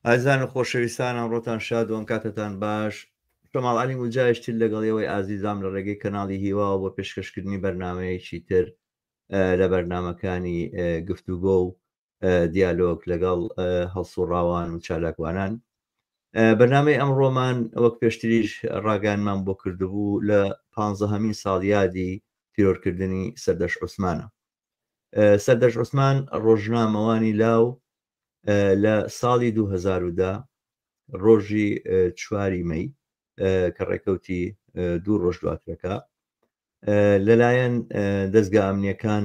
ئازان و خۆشەویستان ئەمڕۆتان شاد و ئەم کاتتان باش. شەماڵ عەلی موجایشتر لەگەڵەوەی ئازیزام لە ڕێگەی کەناڵی هیواوە بۆ پێشکەشکردنی بەرنمەیەکی تر لە بەرنمەکانی گفتوگۆ و دیالۆگ لەگەڵ هەڵسوڕاوان و چالاکوانان. بەرنامەی ئەمڕۆمان وەک پێشتریش ڕاگەیانمان بۆ کردبوو لە 15هەمین ساڵیادی تیرۆرکردنی سەردەش عوسمانە. سەردەش عوسمان ڕۆژنامەوانی لاو لە ساڵی 2010 ڕۆژی 4 مەی کە ڕێکەوتی 2 ڕۆژ دواترەکە لەلایەن دەستگا ئەمنیەکان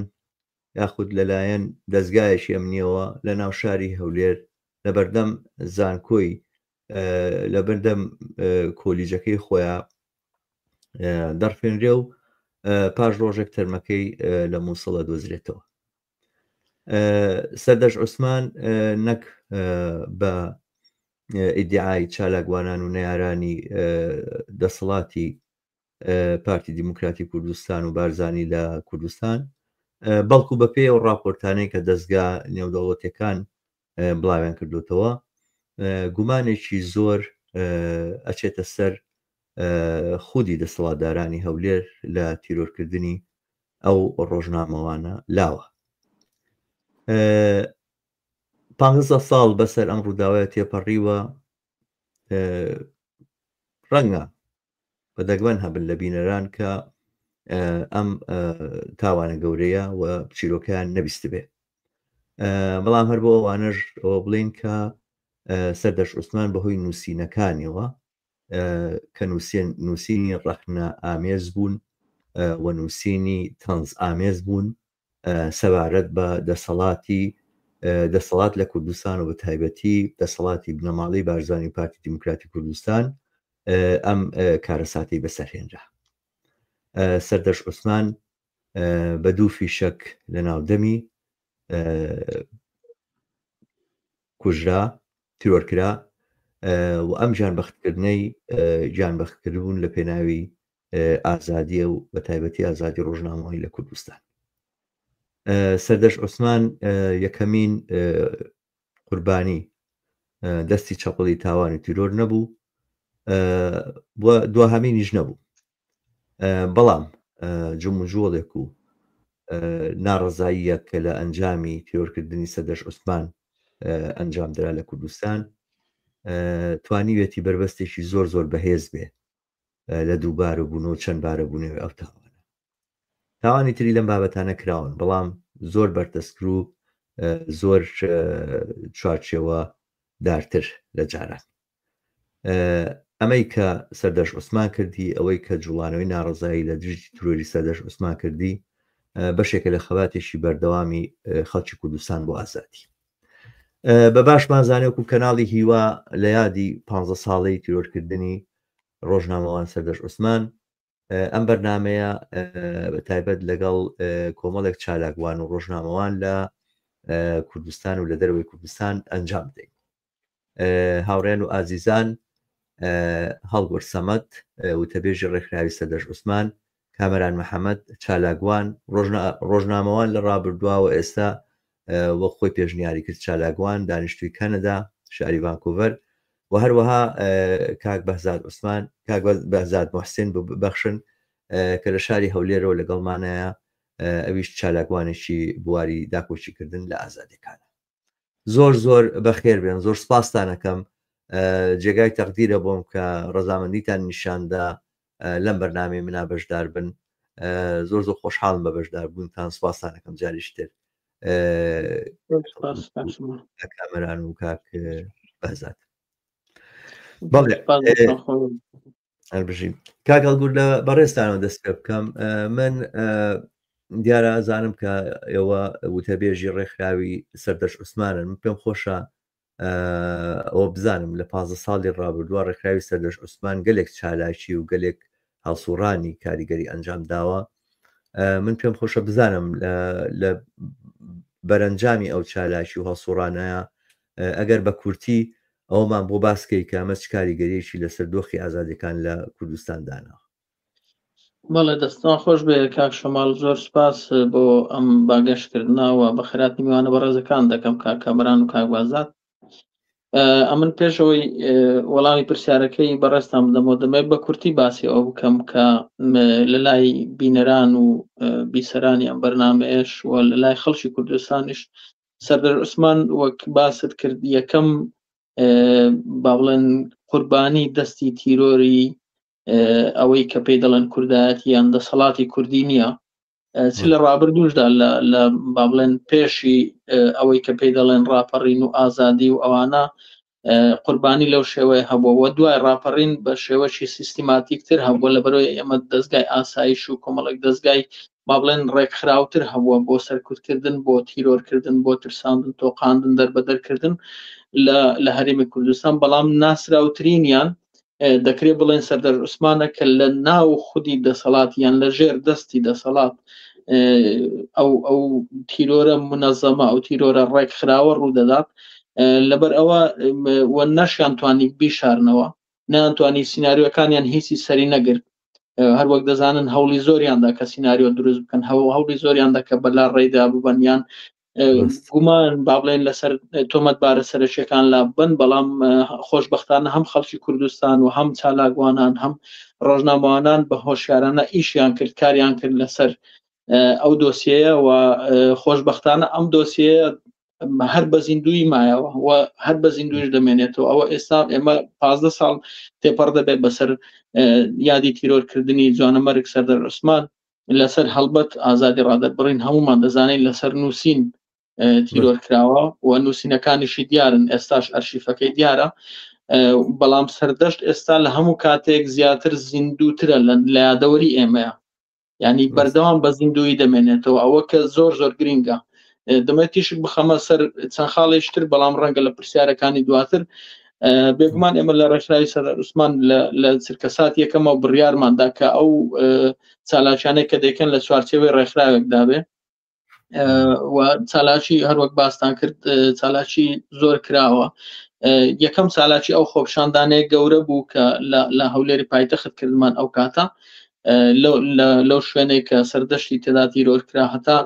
یاخود لەلایەن دەستگایەکی ئەمنیەوە لە ناو شاری هەولێر لە بەردەم زانکۆی لە بەردەم کۆلیجەکەی خۆیان دەڕفێنرێ و پاش ڕۆژێک تەرمەکەی لە مووسڵە دۆزرێتەوە. سەردەش عوسمان نەک بە ئیدعای چالاکوانان و نەیارانی دەسەڵاتی پارتی دیموکراتی کوردستان و بارزانی لە کوردستان، بەڵکو بە پێی و ڕاپۆرتانەی کە دەستگا نێودەوڵەتیەکان بڵاویان کردوتەوە، گومانێکی زۆر ئەچێتە سەر خودی دەسەڵاتدارانی هەولێر لە تیرۆرکردنی ئەو ڕۆژنامەوانە لاوە. 15 ساڵ بەسەر ئەم ڕووداوایە تێپەڕیوە، ڕەنگە بەدەگوەن هەبن لە بینەران کە ئەم تاوانە گەورەیە و چیرۆکیان نەبیست بێ، بەڵام هەر بۆ ئەوانەش ئەوە بڵین کە سەردەش عوسمان بەهۆی نووسینەکانیەوە کە نووسینی ڕەخنە ئامێز بوون و نووسینی تەنز ئامێز بوون سەبارەت بە دەسەڵات لە کوردستان و بە تایبەتی دەسەڵاتی بنەماڵی بارزانی پارتی دیموکراتی کوردستان ئەم کارەساتی بەسەرهێنرا. سەردەش عوسمان بە دوو فیشەک لە ناودەمی کوژرا، تیرۆرکرا و ئەم گیانبەختکردنەی گیانبەختکردبوون لە پێناوی ئازادیە و بە تایبەتی ئازادی ڕۆژنامەوەی لە کوردستان. سەردەش عوسمان یەکەمین قوربانی دەستی چەپڵی تاوانی تیرۆر نەبوو، دوهەمینیش نەبوو، بەڵام جموجۆڵێک و ناڕەزاییە کە لە ئەنجامی تیرۆرکردنی سەردەش عوسمان ئەنجام درا لە کوردستان توانیوێتی بربەستێکی زۆر زۆر بەهێز بێ لە دووبارە بوون و چەند بارە بوونەوەی ئەو تاوانی تری لەم بابەتانە کراون، بەڵام زۆر بەردەستکر و زۆر چوارچێوە دارتر لە جاران. ئەمەی کە سەردەش عوسمان کردی، ئەوەی کە جوڵانەوەی ناڕەزایی لە دژی ترۆری سەردەش عوسمان کردی، بەشێکە لە خەباتێکی بەردەوامی خەڵکی کوردستان بۆ ئازادی. بە باشمان زانێکو کەناڵی هیوا لە یادی 15 ساڵەی تیرۆرکردنی ڕۆژنامەوان سەردەش عوسمان ئەم بەرنمەیە بە تایبەت لەگەڵ کۆمەڵێک چالاکوان و ڕۆژنامەوان لە کوردستان و لە دەروی کوردستان ئەنجام دەین. هاوڕێن و ئازیزان، هەڵگۆر سەمەد وتەبێژی ڕێکخراوی سەردەش عوسمان، کامەران محەممەد، چالاکوان، ڕۆژنامەوان لە ڕابردووە ئێستا وەک خۆی پێشنیاری کرد چالاکوان دانیشتووی کەنەدا شاری ڤانکوڤەر و هەروەها کاک بەهزاد عوسمان، کاک بەهزاد موحسین ببەخشن کە لە شاری هەولێرەوە لەگەڵمانەیە، ئەویش چالاکوانێکی بواری داکۆچیکردن لە ئازادیەکانە. زۆر زۆر بەخێر بێن، زۆر سپاسدانەکەم، جێگای تەقدیرە بۆم کە ڕەزامەندیتان نیشاندا لەم بەرنامەی منا بەشدار بن. زۆر زۆر خۆشحاڵم بە بەشدار بوونتان، سپاسدانەکەم جاریشتر کامەران و کاک بەهزاد. بژین کاک هەڵگور لە بەڕێستانەوە دەست پێ بکەم. من دیارە ئازانم کە ئێوە وتەبێژی ڕێکخراوی سەردەش عوسمانن، من پێم خۆشە ئەوە بزانم لە 15 ساڵی ڕابردووە ڕێکخراوی سەردەش عوسمان گەلێک چالاکی و گەلێک هەڵسوڕانی کاریگەری ئەنجام داوە. من پێم خۆشە بزانم لە بەرەنجامی ئەو چالاکی و هەڵسوڕانەیە ئەگەر بە کورتی ئەومان بۆ باسکەی کە ئەمە چ کاریگەریەکی لەسەر دۆخی ئازادەکان لە کوردستان دانا. بەڵێ دەستان خۆش بێ کاک شەماڵ، زۆر سپاس بۆ ئەم باگەشتکردنەوە بە خێرات میوانە بە ڕێزەکان دەکەم کاک کامەران و کاک بەهزاد. ئەمن پێشەوەی وەڵامی پرسیارەکەی بەڕێستان بدەمەوە دەمێت بە کورتی باسی ئەو بکەم کە لە لای بینەران و بیسەرانی ئەم بەرنامەیەش و لە لای خەڵکی کوردستانیش سەردار عوسمان وەک باست کرد یەکەم با بڵێن قوربانی دەستی تیرۆری ئەوەی کە پێی دەڵێن کوردایەتی یان دەسەڵاتی کوردی نییە چ لە ڕابردووشدا لە با بڵێن پێشی ئەوەی کە پێی دەڵێن ڕاپەڕین و ئازادی و ئەوانە قوربانی لەو شێوەیە هەبووە دوای ڕاپەڕین بە شێوەشی سیستیماتیکتر هەبووە لەبەرەوەی ئەمە دەستگای ئاسایش و کۆمەڵێک دەستگای با بڵێن ڕێکخراوتر هەبووە بۆ سەرکوتکردن بۆ تیرۆرکردن بۆ ترساندن تۆقاندن دەربەدەرکردن لە هەرێمی کوردستان بەڵام ناسراوترینیان دەکرێت بڵێن سەردار عوسمانە کە لە ناو خودی دەسەڵات یان لە ژێر دەستی دەسەڵات ئەو تیرۆرە منەزەمە ئەو تیرۆرە ڕێکخراوە ڕوودەدات لەبەر ئەوە نەشیان توانی بیشارنەوە نەیانتوانی سیناریۆکانیان هیچی سەری نەگرت هەروەک دەزانن هەوڵی زۆریاندا کە سیناریۆ دروست بکەن هەوڵی زۆریاندا کە بەلا ڕێدا ببەنیان گومان با بڵێن لەسەر تۆمەتبارە سەرچیەکان لا بن بەڵام خۆشبەختانە هەم خەڵکی کوردستان و هەم چالاکوانان هەم ڕۆژنامەوانان بە هۆشیارانە ئیشیان کرد کاریان کرد لەسەر ئەو دۆسیەیە و خۆشبەختانە ئەم دۆسیەیە هەر بە زیندوی مایەوە و هەر بە زیندویش دەمێنێتەوە ئەوە ئێستا ئێمە 15 ساڵ تێپەڕ دەبێت بەسەر یادی تیرۆرکردنی جوانەمەرگ سەردار عوسمان لەسەر هەڵبەت ئازادی ڕادەربڕین هەمومان دەزانین لەسەر نووسین تیرۆر کراوە و نووسینەکانیشی دیارن ئێستاش ئەرشیفەکەی دیارە بەڵام سەردەشت ئێستا لە هەموو کاتێک زیاتر زیندووترە لە یادەوەری ئێمەیە ینی بەردەوام بە زیندوی دەمێنێتەوە ئەوە کە زۆر گرینگە دەمێت تیشک بخەمە سەر چەند خاڵێشتر بەڵام ڕەنگە لە پرسیارەکانی دواتر بێگومان ئێمە لە ڕێکخراوی سەردار عوسمان لە چرکەسات یەکەمە بڕیارماندا کە ئەو چالاکیانەی کە دەکەن لە چوارچێوەی ڕێکخراوێکدا بێ و چالاکی هەروەک باستان کرد چالاکی زۆر کراوە یەکەم چالاکی ئەو خۆپشاندانەیە گەورە بوو کە لە هەولێری پایتەخت کردمان ئەو کاتە لەو شوێنەی کە سەردەشتی تێدا تیرۆرکرا هەتا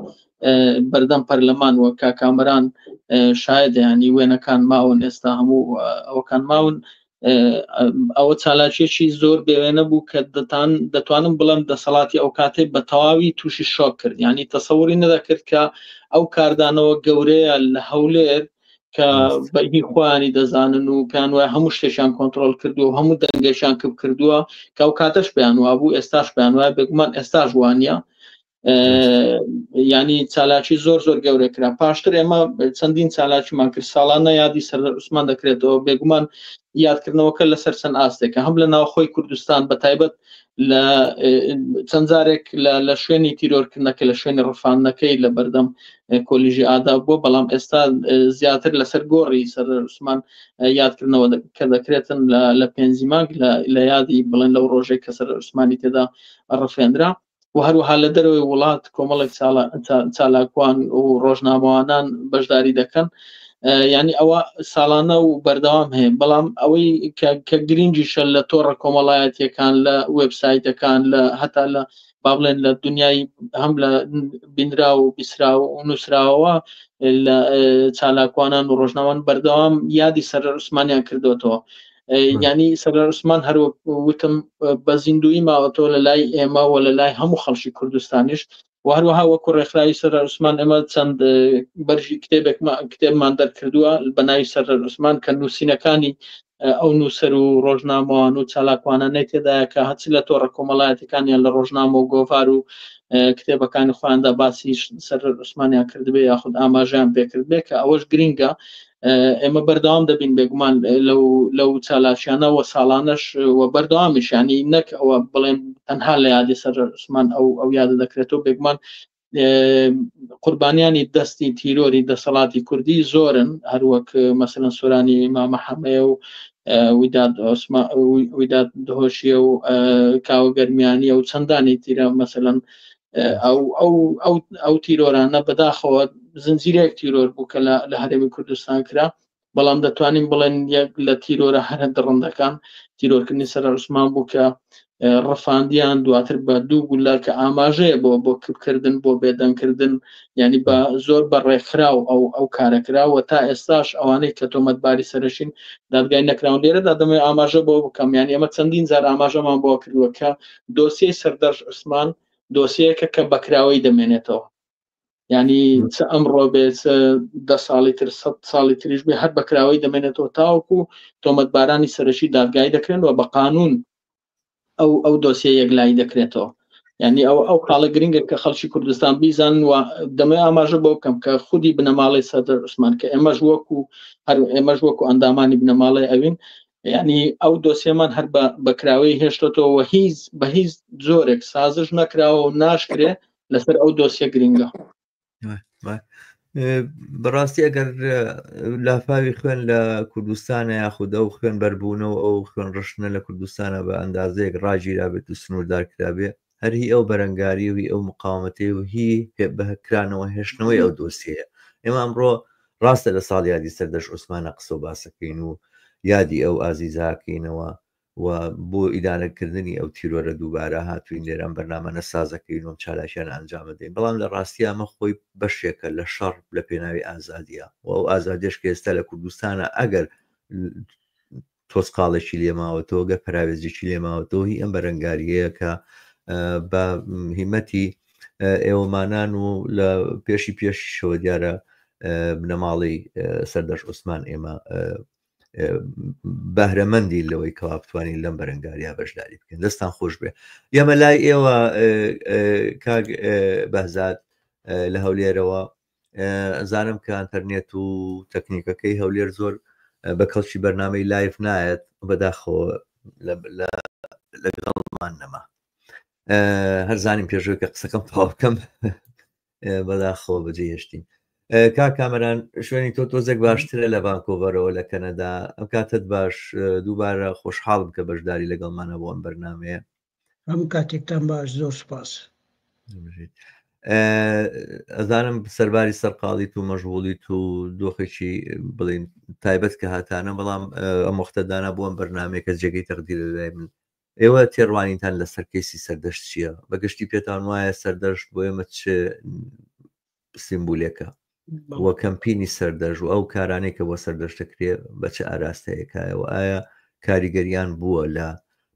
بەردەم پەرلەمان وە کاکامەران شاید ینی وێنەکان ماون ئێستا هەموو ئەوەکان ماون ئەوە چالاکیێکی زۆر بێوێنە بوو کە دەتوانم بڵم دەسەڵاتی ئەو کاتێ بە تەواوی تووشی شۆک کرد ینی تەسەوری نەدەکرد کە ئەو کاردانەوە گەورەیە لە هەولێر کە بەهی خۆیانی دەزانن و پێیان وایە هەموو شتێکیان کۆنتترۆل کردو و هەموو دەنگێکیان کردووە کە ئەو کاتەش پێیان وابوو ئێستاش پێیان وایە بێگومان ئێستاش وانە ینی چالاکی زۆر گەورە کرا پاشتر ئێمە چەندین چالاکیمان کرد ساڵانە یادی سەردار عوسمان دەکرێتەوە بێگومان یادکردنەوەکە لەسەر چەند ئاستێکە هەم لە ناوخۆی کوردستان بە تایبەت لە چەند جارێک لە شوێنی تیرۆرکردنەکە لە شوێنی ڕفاندنەکەی لە بەردەم کۆلیژی ئادا بووە بەڵام ئێستا زیاتر لەسەر گۆڕی سەردار عوسمان یادکردنەوە کە دەکرێتن لە پێنجی مانگ لە یادی بڵێن لەو ڕۆژێک کە سەردار عوسمانی تێدا ڕفێنرا و هەروەها لە دەرەوەی وڵات کۆمەڵێک چالاکوان و ڕۆژنامەوانان بەشداری دەکەن ینی ئەوە ساڵانە و بەردەوام هەیە بەڵام ئەوەی کە گرنگیشە لە تۆڕە کۆمەڵایەتیەکان لە وێبسایتەکان لە هەتا لە با بڵێن لە دنیای هەم لە بینرا و بیسرا و نووسراوە لە چالاکوانان و ڕۆژناوان بەردەوام یادی سەردار عوسمانیان کردوێتەوە ینی سەردار عوسمان هەروەک وتم بە زیندوی ماوەتەوە لە لای ئێمە و لە لای هەموو خەڵکی کوردستانیش و هەروەها وەکو ڕێکخراوی سەردار عوسمان ئێمە چەند بەرژی کتێبمان دەرکردووە بە ناوی سەردار عوسمان کە نووسینەکانی ئەو نووسەر و ڕۆژنامەوان و چالاکوانانەی تێدایە کە هەچ لە تۆڕە کۆمەڵایەتەکانیان لە ڕۆژنامە و گۆڤار و کتێبەکانی خۆیاندا باسی سەردار عوسمانیان کردبێ یاخود ئاماژیان پێکرد بێ کە ئەوەش گرینگە ئێمە بەردەوام دەبین بێگومان لەو چالاکیانە و ساڵانەش و بەردەوامیشانی نەک ئەوە بڵێن تەنها لە یادی سەردار عوسمان ئەو یادە دەکرێتەوە بێگومان قوربانیانی دەستی تیرۆری دەسەڵاتی کوردی زۆرن هەروەک مەسەلەن سۆرانی مامە حەمەیە و ویداد دهۆشیە و کاوە گەرمیانیە و چەندانی تیرە مەسەلەن ئەو تیرۆرانە بەداخەوە زنجیرەیەک تیرۆر بوو کە لە هەرێمی کوردستان کرا بەڵام دەتوانین بڵێن یەک لە تیرۆرە هەرە دڕندەکان تیرۆرکردنی سەردار عوسمان بوو کە ڕەفاندیان دواتر بە دوو گولە کە ئاماژەیە بۆ کردکردن بۆ بێدەنگکردن ینی بە زۆر بەڕێکخراو ئەو کارەکراوە تا ئێستاش ئەوانەی کە تۆمەتباری سەرشین دادگای نەکراون لێرەدا دەمێ ئاماژە بۆ بکەم یان ئێمە چەندین جار ئاماژەمان بۆ کردووە کە دۆسیەی سەردەش عوسمان دۆسیەکە کە بەکراوەی دەمێنێتەوە ینی چ ئەمڕۆ بێت 10 ساڵی تر 100 ساڵی تریش بێ هەر بەکراوەی دەمێنێتەوە تاوەکو تۆمەتبارانی سەرشی دادگای دەکرێنەوە بە قانون ئەو دۆسیە یەکلایی دەکرێتەوە ینی ئەو قاڵە گرنگە کە خەڵکی کوردستان بیزان و دەمێ ئاماژە بۆ بکەم کە خودی بنەماڵی سەردەر عوسمان کە ئێمەش وەکو ئەندامانی بنەماڵی ئەوین ینی ئەو دۆسیەمان هەر بەکراوەی هێشتەوە بە هیچ زۆرێک سازش نەکراوە و ناشکرێ لەسەر ئەو دۆسیە گرنگە بەڕاستی ئەگەر لافاوی خوێن لە کوردستانە یاخود ئەو خوێن بەربوونەوە ئەو خوێن ڕشنە لە کوردستانە بە ئەندازەیەک ڕاگیرا بێت و سنووردار کرابێ هەری ئەو بەرەنگاری و ئەو مقاومەتی و هی بەکرانەوە هێشتنەوەی ئەو دۆسیەیە ئێمە ئەمڕۆ ڕاستە لە ساڵ یادی سەردەش عوسمانە قسە و باسەکەین و یادی ئەو ئازیزاکەینەوە و بۆ ئیدانەکردنی ئەو تیرۆرە دووبارە هاتوین لێران بەرنامە نەسازەکەین و چالاشیان ئەنجامە دەین بەڵام لە ڕاستی ئەمە خۆی بەشێکە لە شەڕ لە پێناوی ئازادیە و ئەو ئازادیش کە ئێستا لە کوردستانە ئەگەر تۆسقاڵێکی لێماوەتەوە گە پراوێزیی لێماوەتەوە هی ئەم بەرەنگاریەیە کە بە هیمەتی ئێوەمانان و لە پێشیشەوە دیارە بنەماڵی سەردەش عوسمان ئێمە بەهرەمەندی لەوەی کەوا بتوانین لەم بەرەنگاریا بەشداری بکەین دەستان خۆش بێ ئێمە لای ئێوە کاک بەهزاد لە هەولێرەوە ئەزانم کە ئینتەرنێت و تەکنیکەکەی هەولێر زۆر بە کەڵکی بەرنامەی لایف نایەت بەداخۆ لەگەڵمان نەما هەرزانیم پێشەوەی کە قسەکەم تەواو بکەم بەداخۆ بەجێهێشتین کا کامەران شوێنی تۆ تۆزێک باشترە لە ڤانکۆڤەرەوە لە کەنەدا ئەم کاتت باش دووبارە خۆشحاڵم کە بەشداری لەگەڵمانە بۆ ئەم بەرنامەیە ئەم کاتێکتان باش زۆر سوپاس ئەزانم سەرباری سەرقاڵیت و مەژغوڵیت و دۆخێکی بڵین تایبەت کە هاتانە بەڵام ئەم وەختەدانا بۆ ئەم بەرنامەیە کە جێگەی تەقدیر لای من ئێوە تێڕوانینتان لە سەرکەیسی سەردەشت چییە بەگشتی پێتان وایە سەردەشت بۆ ئێمە چ سیمبولێکە وە کەمپینی سەردەژ و ئەو کارانەی کە بۆ سەردەشتەکرێ بە چه ئاراستەیەکایەوە ئایا کاریگەریان بووە لە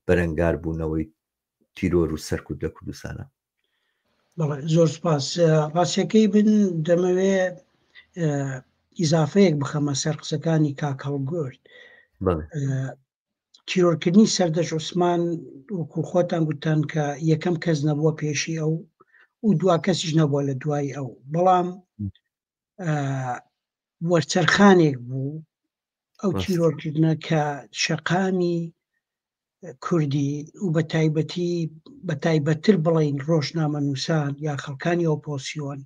بەرەنگار بوونەوەی تیرۆر و سەرکوت لە کوردستانە زۆر سپاس ڕاستیەکەی بن دەمەوێ ئیزافەیەک بخەمە سەر قسەکانی کاک هەڵگورد تیرۆرکردنی سەردەش عوسمان وەکو خۆتان گوتان کە یەکەم کەس نەبووە پێشی ئەو و دوا کەسیش نەبووە لە دوای ئەو بەڵام وەرچەرخانێک بوو ئەو تیرۆرکردنە کە شەقامی کوردی و بە تایبەتتر بڵین ڕۆژنامەنووسان یا خەڵکانی ئۆپۆسیۆن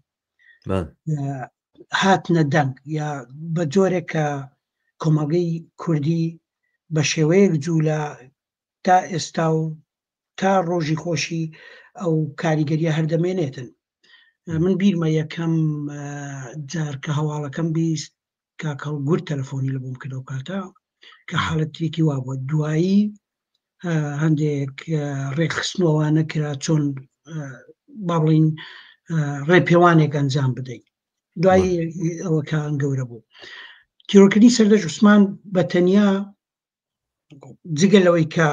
هاتنە دەنگ یا بە جۆرێک کە کۆمەڵگەی کوردی بە شێوەیەک جوولە تا ئێستا و تا ڕۆژی خۆشی ئەو کاریگەریە هەردەمێنێتن من بیرمە یەکەم جار کە هەواڵەکەم بیست کاکەڵ گورد تەلەفۆنی لە بۆم کردەوە کاتە کە حاڵەتێکی وا بووە دوایی هەندێک ڕێکخستنەوەوانە کرا چۆن با بڵین ڕێپێوانێک ئەنجام بدەین دوایی ئەوەکان گەورە بوو تیرۆرکردنی سەردەش عوسمان بە تەنیا جگە لەوەی کە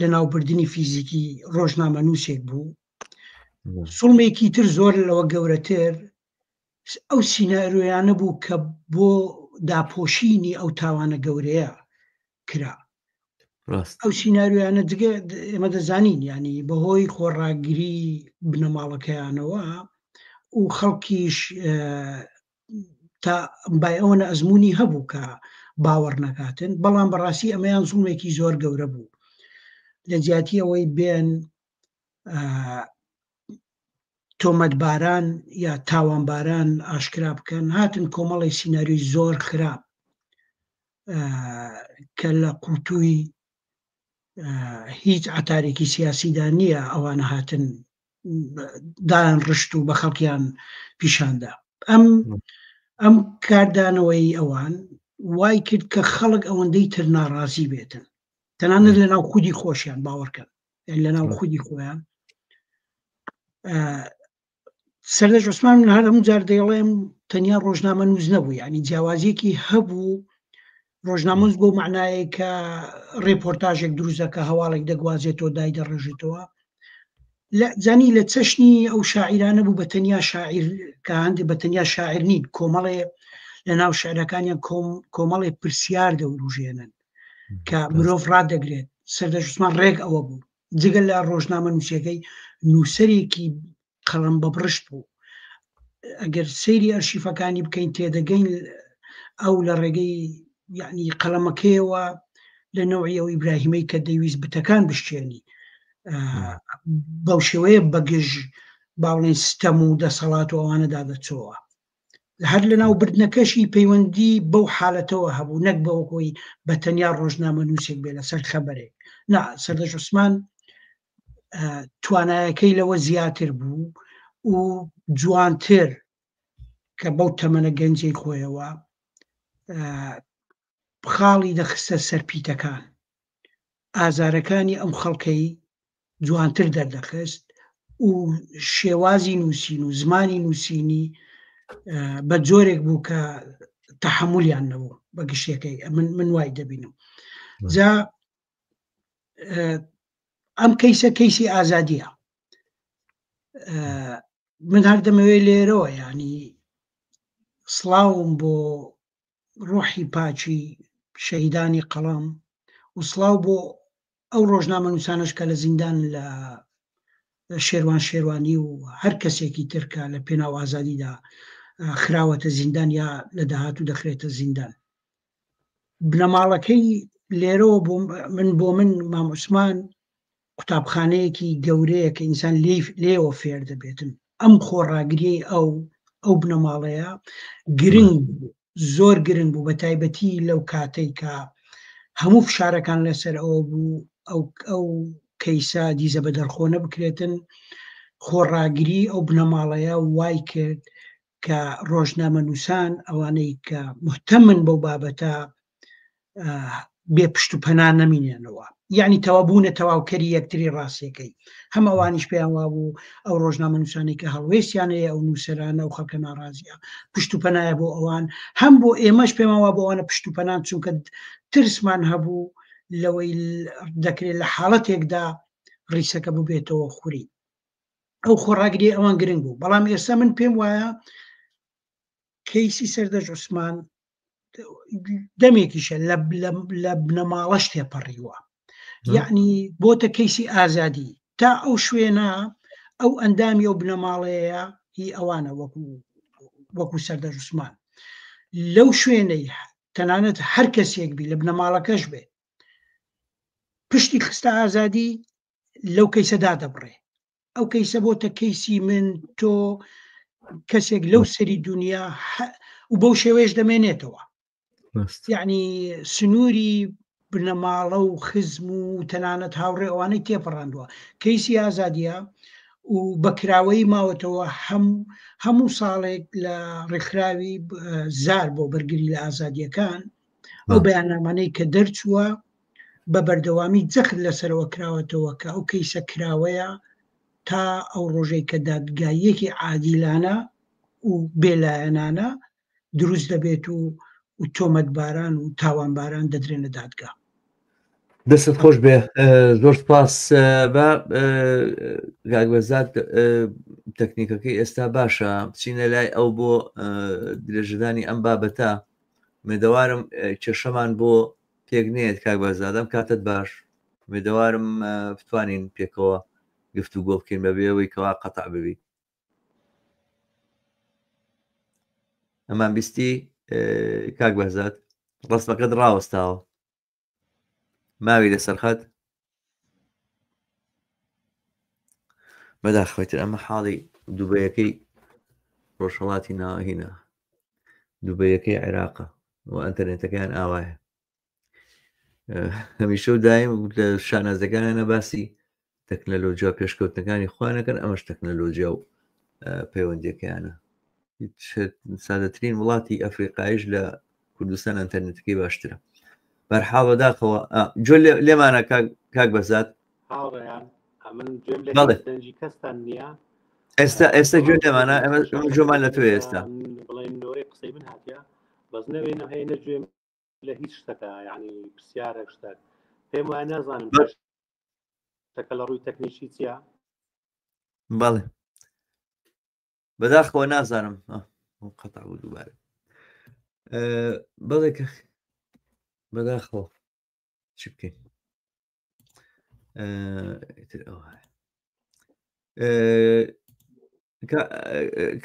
لە ناوبردننی فیزیکی ڕۆژنامەنووسێک بوو سوڵمێکی تر زۆر لەوە گەورەتر ئەو سینەرۆیانە بوو کە بۆ داپۆشینی ئەو تاوانە گەورەیە کرا ئەو سیناریۆیانە جگە ئێمە دەزانین ینی بەهۆی خۆڕاگیری بنەماڵەکەیانەوە و خەڵکیش تا بای ئەوەنە ئەزمموی هەبوو کە باوەڕ نەکاتن بەڵام بەڕاستی ئەمەیان زوڵمێکی زۆر گەورە بوو لە جیاتی ئەوەی بێن تۆمەتباران یا تاوانباران ئاشکرا بکەن هاتن کۆمەڵی سیناریۆی زۆر خراپ کە لە قوتووی هیچ عتارێکی سیاسیدا نییە ئەوانە هاتن دایان ڕشت و بە خەڵکیان پیشاندا ئەم کاردانەوەی ئەوان وای کرد کە خەڵک ئەوەندەی تر ناڕازی بێتن تەنانەت لە ناو خودی خۆشیان باوەڕکەن لە ناو خودی خۆیان. سەردەش عوسمان من هەر هەموو جار دەیڵێم تەنیا ڕۆژنامە نووس نەبوو، ینی جیاوازیەکی هەبوو. ڕۆژنامەنووس بۆ معنایە کە ڕێپۆرتاژێک دروستەکە هەواڵێک دەگوازێتەوە دای دەڕێژێتەوە. زانی لە چەشنی ئەو شاعیرانە بوو بە تەنیا شاعیر کە هەندێک بە تەنیا شاعیر نین، کۆمەڵێ لە ناو شعرەکانیان کۆمەڵێ پرسیار دەوروژێنن کە مرۆڤ ڕادەگرێت. سەردەش عوسمان ڕێک ئەوە بوو، جگەل لە ڕۆژنامە نووسەکەی نووسەرێکی قەڵەم بەبڕشت بوو. ئەگەر سەیری ئەرشیفەکانی بکەین تێدەگەین ئەو لە ڕێگەی یعنی قەڵەمەکەیەوە لە نەوعی ئەو ئیبراهیمەی کە دەویست بتەکان بشتێنی بەو شێوەیە بەگژ باڵێن ستەم و دەسەڵات و ئەوانەدا دەچۆوە. هەر لە ناو بردنەکەشی پەیوەندی بەو حالەتەوە هەبوو، نەک بەوەکۆی بە تەنیا ڕۆژنامە نووسێک بێ لەسەر خەبەرێک. نا سەردەش عوسمان توانایەکەی لەوە زیاتر بوو و جوانتر کە بەو تەمەنە گەنجەی خۆیەوە خاڵی دەخستە سەرپیتەکان، ئازارەکانی ئەم خەڵکەی جوانتر دەردەخست و شێوازی نووسین و زمانی نووسینی بە جۆرێک بوو کە تەحملیان نەبوو بە گشتەکەی من وای دەبینم. جا ئەم کەیسە کەیسی ئازادیە. من هەر دەمەوێت لێرەوە ینی سڵاوم بۆ ڕۆحی پاچی شەهیدانی قەڵەم و سڵاو بۆ ئەو ڕۆژنامە نووسانش کە لە زیندان لە شێروان شێروانی و هەر کەسێکی ترکە لە پێناو ئازادیدا خراوەتە زیندان یا لە داهاتوو دەخرێتە زیندان. بنەماڵەکەی لێرەوە بۆ من مام عوسمان قوتابخانەیەکی گەورەیە کە ئینسان لێوە فێر دەبێتن. ئەم خۆڕاگریەی ئەو بنەماڵەیە گرنگ بوو، زۆر گرنگ بوو، بە تایبەتی لەو کاتەی کە هەموو فشارەکان لەسەر ئەوە بوو ئەو کەیسا دیزە بە دەرخۆنە بکرێتن. خۆڕاگری ئەو بنەماڵەیە وای کرد کە ڕۆژنامە نووسان ئەوانەی کە محتەمن بەو بابەتە بێ پشت و پەنا نەمینێنەوە، یعنی تەوابوونە تەواوکەری یەکتری ڕاستیەکەی. هەم ئەوانیش پێیان وابوو ئەو ڕۆژنامە نووسانی کە هەڵوێستیانەیە ئەو نووسەرانە و خەڵکە ناڕازیە پشت و پەنایە بۆ ئەوان، هەم بۆ ئێمەش پێمان وا بۆ ئەوانە پشت و پەنان، چونکە ترسمان هەبوو لەوەی دەکرێت لە حاڵەتێکدا ڕیسەکە ببێتەوە خوری. ئەو خۆڕاگری ئەوان گرنگ بوو. بەڵام ئێستا من پێم وایە کەیسی سەردەش عوسمان دەمێکیشە لە بنەماڵەش تێپەڕیوە، یعنی بۆتە کەیسی ئازادی. تا ئەو شوێنە ئەو ئەندامی ئەو بنەماڵەیە هی ئەوانە وەکو سەردەش عوسمان لەو شوێنەی تەنانەت هەر کەسێک بی لە بنەماڵەکەش بێ پشتی خستە ئازادی لەو کەیسەدا دەبڕێ. ئەو کەیسە بۆتە کەیسی من تۆ کەسێک لەو سەری دنیا و بەو شێوەیەش دەمێنێتەوە. یعنی سنووری بنەماڵە و خزم و تەنانەت هاوڕێ ئەوانەی تێپەڕاندووە. کەیسی ئازادیە و بەکراوەی ماوەتەوە هەموو ساڵێک لە ڕێکخراوی زار بۆ بەرگری لە ئازادیەکان ئەو بەیاننامانەی کە دەرچووە بە بەردەوامی جەخت لەسەرەوە کراوەتەوە کە ئەو کەیسە کراوەیە تا ئەو ڕۆژەی کە دادگاییەکی عادیلانە و بێلایەنانە دروست دەبێت و تۆمەتباران و تاوانباران دەدرێنە دادگا. دەستت خۆش بێ، زۆر سپاس. بە گاگبەزات تەکنیکەکەی ئێستا باشە، بچینە لای ئەو بۆ درێژدانی ئەم بابەتە. مێدەوارم کێشەمان بۆ پێک نێت کاگبەزادەم کاتت باش، مێدەوارم بتوانین پێکەوە گفتوگۆ بکەین بەبێەوەی کەوا قەتع ببی. ئەمان بیستی کاگبەزات ڕستمەکەت ڕاوەستاوە ماوی لەسەر خەت بەداخوێتر. ئەمە حاڵی دووبەیەکەی ڕۆژهەڵاتی ناوەهینە، دووبەیەکەی عێراقە و ئەنتەرنێتەکەیان ئاوایە. هەمیشە و دایم لە شانازەکانە باسی تەکنەلۆجیا پێشکەوتنەکانی خوانەکەن، ئەمەش تەکنەلۆجیا و پەیوەندیەکەیانە. سادەترین وڵاتی ئەفریقایش لە کوردستان ئەنتەرنێتەکەی باشترە. بەرحاڵە داخەوە جۆ لێمانە کاک بەزات من گوێم لە بەڵێ. دەنجی کەستان نییە ئێستا گوێ لێمانە ئەمە جۆمان لە توێ ئێستا بڵێن نۆرەی قسەی من هاتیە بەس نەوێنە هەیە نەگوێم لە هیچ شتەکە یعنی پرسیارە شتێک پێم وایە نازانم شتەکە لە ڕووی تەکنیکی چییە بەڵێ بەداخەوە نازانم قەتع بوو دووبارە بەڵێ کە بەداخەوە چی بکەین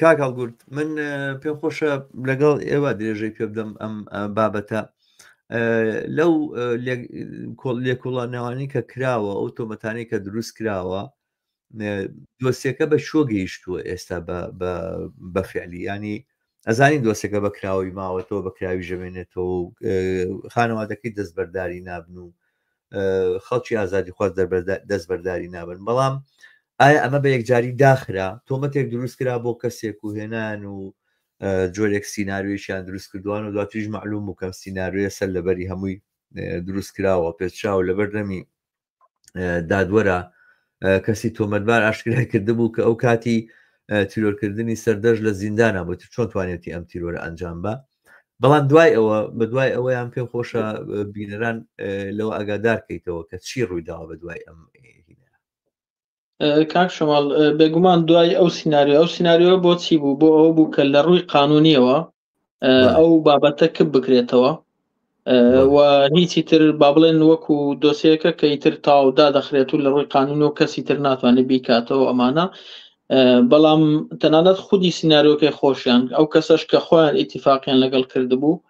کاک هەڵگورد من پێم خۆشە لەگەڵ ئێوە درێژەی پێ بدەم ئەم بابەتە لەو لێکۆڵانەوانی کە کراوە ئەو تۆمەتانی کە دروست کراوە دۆسیەکە بە شۆ گەیشتووە ئێستا بە فعلی ینی ئەزانی دۆسەکە بە کراوی ماوەتەوە بە کراوی ژەمێنێتەوە و خانەوادەکەی دەستبەرداری نابن و خەڵکی ئازادی خواست دەستبەرداری نابن بەڵام ئایا ئەمە بە یەکجاری داخرا تۆمەتێک دروست کرا بۆ کەسێک و هێنان و جۆرێک سینناریۆیشیان دروست کردوان و دواتریش معلوم و کەم سینناریۆیە سەر لەبەری هەمووی دروست کراوە پێچاو لەبەر دەمی دادوەرە کەسی تۆمەتبار ئاشکرای کردبوو کە ئەو کاتی تیرۆرکردنی سەردەژ لە زیندانە بۆ چۆن توانێتی ئەم تیرۆرە ئەنجام بە بەڵام دوای ئەوە بە دوای ئەوەیان پێم خۆشە بینەران لەوە ئاگادارکەیتەوە کە چی ڕوویداوە بە دوای ئەم کاک شەماڵ بێگومان دوای ئەو سینناریۆ بۆچی بوو بۆ ئەوە بوو کە لە ڕووی قانونیەوە ئەو بابەتە کب بکرێتەوە و هیچی تر با بڵێن وەکو دۆسیەکە کە ئیتر تاودا دەخرێت و لە ڕووی قانون و کەسی تر ناتوانێت بیکاتەوە ئەمانە بەڵام تەنانەت خودی سینناریۆکەی خۆشیان ئەو کەسەش کە خۆیان ئیتیفاقیان لەگەڵ کردبوو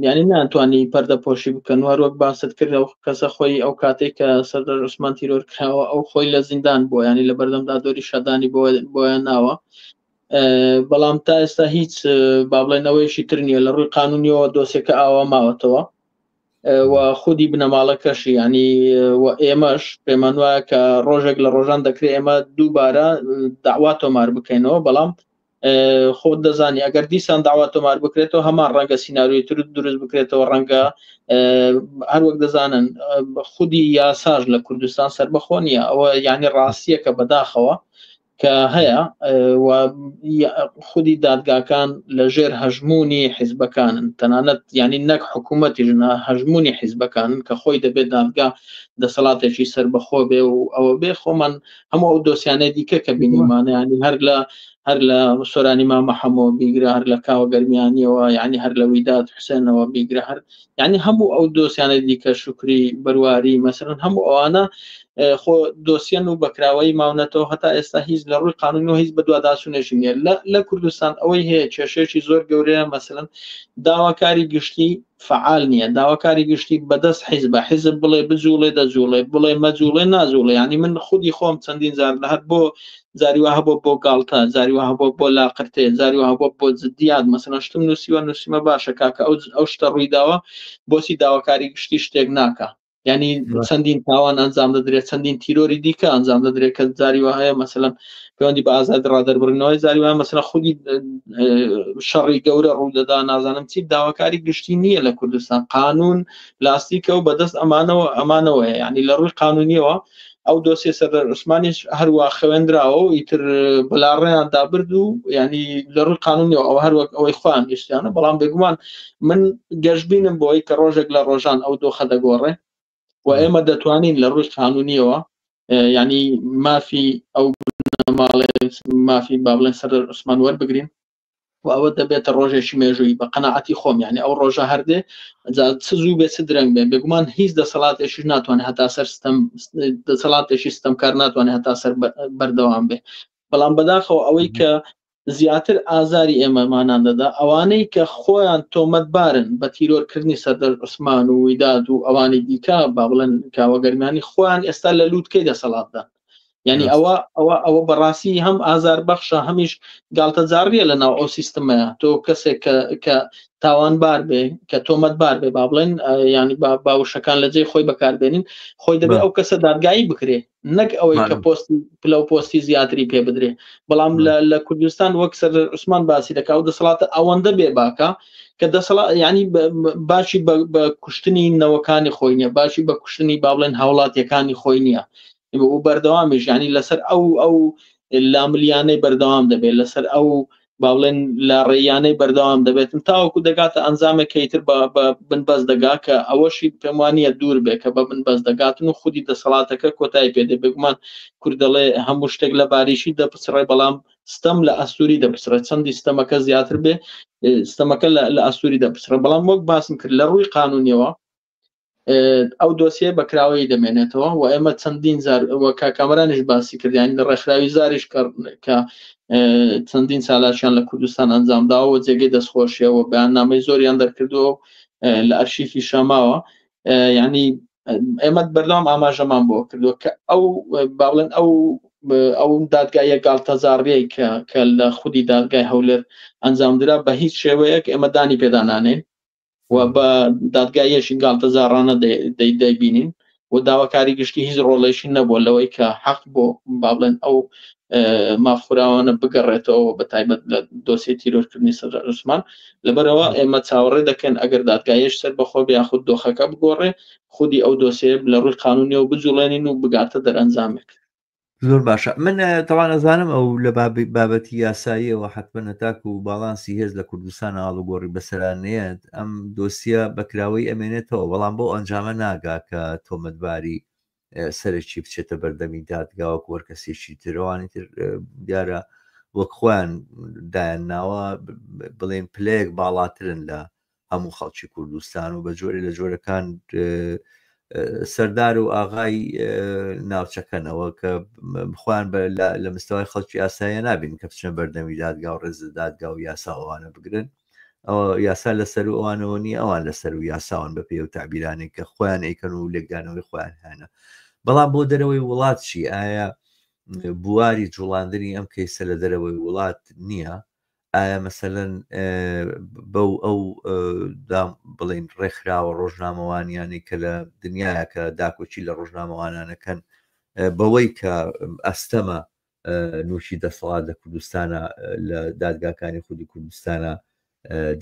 یعنی ناتوانانی پەردە پۆشی بکەن وەک باست کرد ئەو کەسە خۆی ئەو کاتێک کە سەردەر عوسمان تیرۆرکراوە ئەو خۆی لە زیندان بۆ ینی لە بەردەمدا دۆری شەدانی بۆیان ناوە بەڵام تا ئێستا هیچ با بڵێنەوەیشی تر نییە لە ڕووی قانونیەوە دۆسیەکە ئاوا ماوەتەوە و خودی بنەماڵەکەشی ینی ئێمەش پێمان وایە کە ڕۆژێک لە ڕۆژان دەکرێت ئێمە دووبارە داوا تۆمار بکەینەوە بەڵام خۆت دەزانی ئەگەر دیسان داوا تۆمار بکرێتەوە هەمان ڕەنگە سینناریۆی تر دروست بکرێتەوە ڕەنگە هەروەک دەزانن خودی یاساژ لە کوردستان سربەخۆ نیە ئەوە یعنی ڕاستیەکە بەداخەوە کە هەیە و خودی دادگاکان لە ژێر هەژمونی حیزبەکانن تەنانەت ینی نەک حکوومەتی ژنە هەژمونی حیزبەکانن کە خۆی دەبێت دادگا دەسەڵاتێکی سربەخۆ بێ و ئەوە بێ خۆمان هەموو ئەو دۆسیانەی دیکە کە بینیمانە ینی هەر لە سۆرانی مامە هەموو بیگرە هەر لە کاوە گەرمیانیەوە یعنی هەر لە ویداد حوسێنەوە بیگرە هەر یعنی هەموو ئەو دۆسیانەی دیکە شکری بەرواری مەسەرەن هەموو ئەوانە خۆ دۆسیەن و بەکراوەی ماونەتەوە هەتا ئێستا هیچ لە ڕووی قانون و هیچ بە دوواداسوونێژی نیە لە کوردستان ئەوەی هەیە کێشەیەکی زۆر گەورەیە مەسەرەن داواکاری گشتی فعال نییە داواکاری گشتی بەدەست حیزب بڵێ بجوڵێ دەجوڵێ بڵێ مەجوڵێ ناجوڵێ ینی من خودی خۆم چەندین زار لە هەر بۆ زاریوە هەبوو بۆ گاڵتە زاریوە هەبوو بۆ لاقرتێ زاریوە هەبوو بۆ جدیات مەسەرەن شتم نووسیمە باشە کاکە ئەو شتە ڕوویداوە بۆچی داواکاری گشتی شتێک ناکە ینی چەندین تاوان ئەنجام دەدرێت چەندین تیرۆری دیکە ئەنجام دەدرێت کە زاریوە هەیە مەسەرەن پەیوەندی بە ئازاد ڕادەربڕینەوەی زاریوە مەسەرەن خودی شەڕی گەورە ڕوودەدا نازانم چی داواکاری گشتی نییە لە کوردستان قانون لاستیکە و بەدەست ئەمانەوە ینی لە ڕووی قانونیەوە ئەو دۆسیە سەردەر عوسمانیش هەروە خوێندراوە و ئیتر بەلاڕێیان دابرد و ینی لە ڕووی قانونیەوە ئەو هەروەک ئەوەی خۆیان گشتیانە بەڵام بێگومان من گەشتبینم بۆی کە ڕۆژێک لە ڕۆژان ئەو دۆخە دەگۆڕێ و ئێمە دەتوانین لە ڕووی قانونیەوە ینی مافی ئەو مافی با بڵێن سەردەر عوسمان وەربگرین و ئەوە دەبێتە ڕۆژێکی مێژووی بە قەناعەتی خۆم یعنی ئەو ڕۆژە هەردێ چ زوو بێ چ درەنگ بێ بێگومان هیچ دەسەڵاتێکی ناتوانێت هەتا سەر دەسەڵاتێکی ستەمکار ناتوانێت هەتا سەر بەردەوام بێ بەڵام بەداخەوە ئەوەی کە زیاتر ئازاری ئێمەمانان دەدا ئەوانەی کە خۆیان تۆمەتبارن بە تیرۆرکردنی سەردەر عوسمان و ویداد و ئەوانی دیکە با بڵێن کاوە گەرمیانی خۆیان ئێستا لە لووتکەی دەسەڵاتدا یعنی ئەوە بەڕاستی هەم ئازار بەخشە هەمیش گاڵتەجاڕیە لە ناو ئەو سیستەمەیە تۆ کەسێک کە تاوانبار بێ کە تۆمەتبار بێ با بڵێن ینی باوشەکان لە جێی خۆی بەکاربێنین خۆی دەبێت ئەو کەسە دادگایی بکرێ نەک ئەوەی کە پۆستی زیاتری پێ بدرێ بەڵام لە کوردستان وەک سەردەر عوسمان باسی دەکا و دەسەڵاتە ئەوەندە بێ باکە کە دەسەڵات ینی باشی بە کوشتنی نەوەکانی خۆی نییە باشی بە کوشتنی با بڵێن هاوڵاتیەکانی خۆی نییە و بەردەوامیش ینی لەسەر ئەو لاملیانەی بەردەوام دەبێت لەسەر ئەو باڵێن لە ڕێیانەی بەردەوام دەبێتم تاوەکو دەگاتە ئەنجامێکیتر بە بنبەز دەگا کە ئەوەشی پێم وانە دوور بێ کە بە بنبەز دەگاتن و خودی دەسەڵاتەکە کۆتایی پێدە بگومان کورد دەڵێ هەموو شتێک لە باریشی دەپسڕێ بەڵام ستەم لە ئەسووری دەپسرە چەندی ستەمەکە زیاتر بێ ستەمەکە لە ئەسووری دەپسرە بەڵام وەک باسم کرد لە ڕووی قانونیەوە ئەو دۆسیە بەکراوەی دەمێنێتەوە و ئێمە چەندین زار وەکا کامرانش باسی کردیان لە ڕێکخراوی زاریش کە چەندین ساڵاشیان لە کوردستان ئەنجامداوە جێگەی دەستخۆشیەوە بەیاننامەی زۆریان دەرکردووە لە ئەرشیفی شەماوە ینی ئێمە بەردەوام ئاماژەمان بۆ کردووە کە ئەو باڵێن ئەو دادگایە گاڵتەزاڕیەی کە لە خودی دادگای هەولێر ئەنجامدرا بە هیچ شێوەیەک ئێمە دانی پێدانانێن و بە دادگایەشی گاڵتەزارانە دەیبینین و داواکاری گشتی هیچ ڕۆڵێشی نەبووە لەوەی کە حەق بۆ باڵێن ئەو مافخوراوانە بگەڕێتەوە بە تایبەت لە دۆسی تیرۆرکردنی سەردار عوسمان لەبەرەوە ئێمە چاوەڕێ دەکەن ئەگەر دادگایەش سەر بەخۆ یاخود دۆخەکە بگۆڕێ خودی ئەو دۆسیە لە ڕووی قانونی و بجوڵێنین و بگاتە دەرئەنجامێک. زۆر باشە من تەوان ئەزانم ئەو لە بابەتی یاساییەوە حتممە نەتاک و باڵانسی هێز لە کوردستان ئاڵوگۆڕی بەسەرانەیەت ئەم دۆسیە بەکراوەی ئەمێنێتەوە بەڵام بۆ ئەنجامە ناگا کە تۆمەتباری سەرکی بچێتە بەردەمی دادگاوە وەرکەسێکی ترەوانی تر دیارە وەک خۆیان دایانناوە بڵێن پلەیەک باڵاترن لە هەموو خەڵکی کوردستان و بە جۆرە لە جۆرەکان سەردار و ئاغای ناوچەکەنەوە کە بخوان لە مستەوای خەڵکی یاسایە نابین کە بچنە بەردەمی دادگا و ڕێز دادگا و یاسا ئەوانە بگرن ئەوە یاسا لەسەر و ئەوانەوە نیە ئەوان لەسەر و یاساوان بە پێ و تعبیرانێک کە خۆیان ئەیکەن و لێکدانەوەی خۆیان هەنە بەڵام بۆ دەرەوەی وڵات چی ئایا بواری جوڵاندنی ئەم کەیسە لە دەرەوەی وڵات نییە ئایا مەسەلەن بەو ئەو بڵین ڕێکخراوە ڕۆژنامەوانیانی کە لە دنیاە کە داکۆچی لە ڕۆژنامەوانانەکەن بەوەی کە ئەستەمە نووشی دەسەڵات لە کوردستانە لە دادگاکانی خودی کوردستانە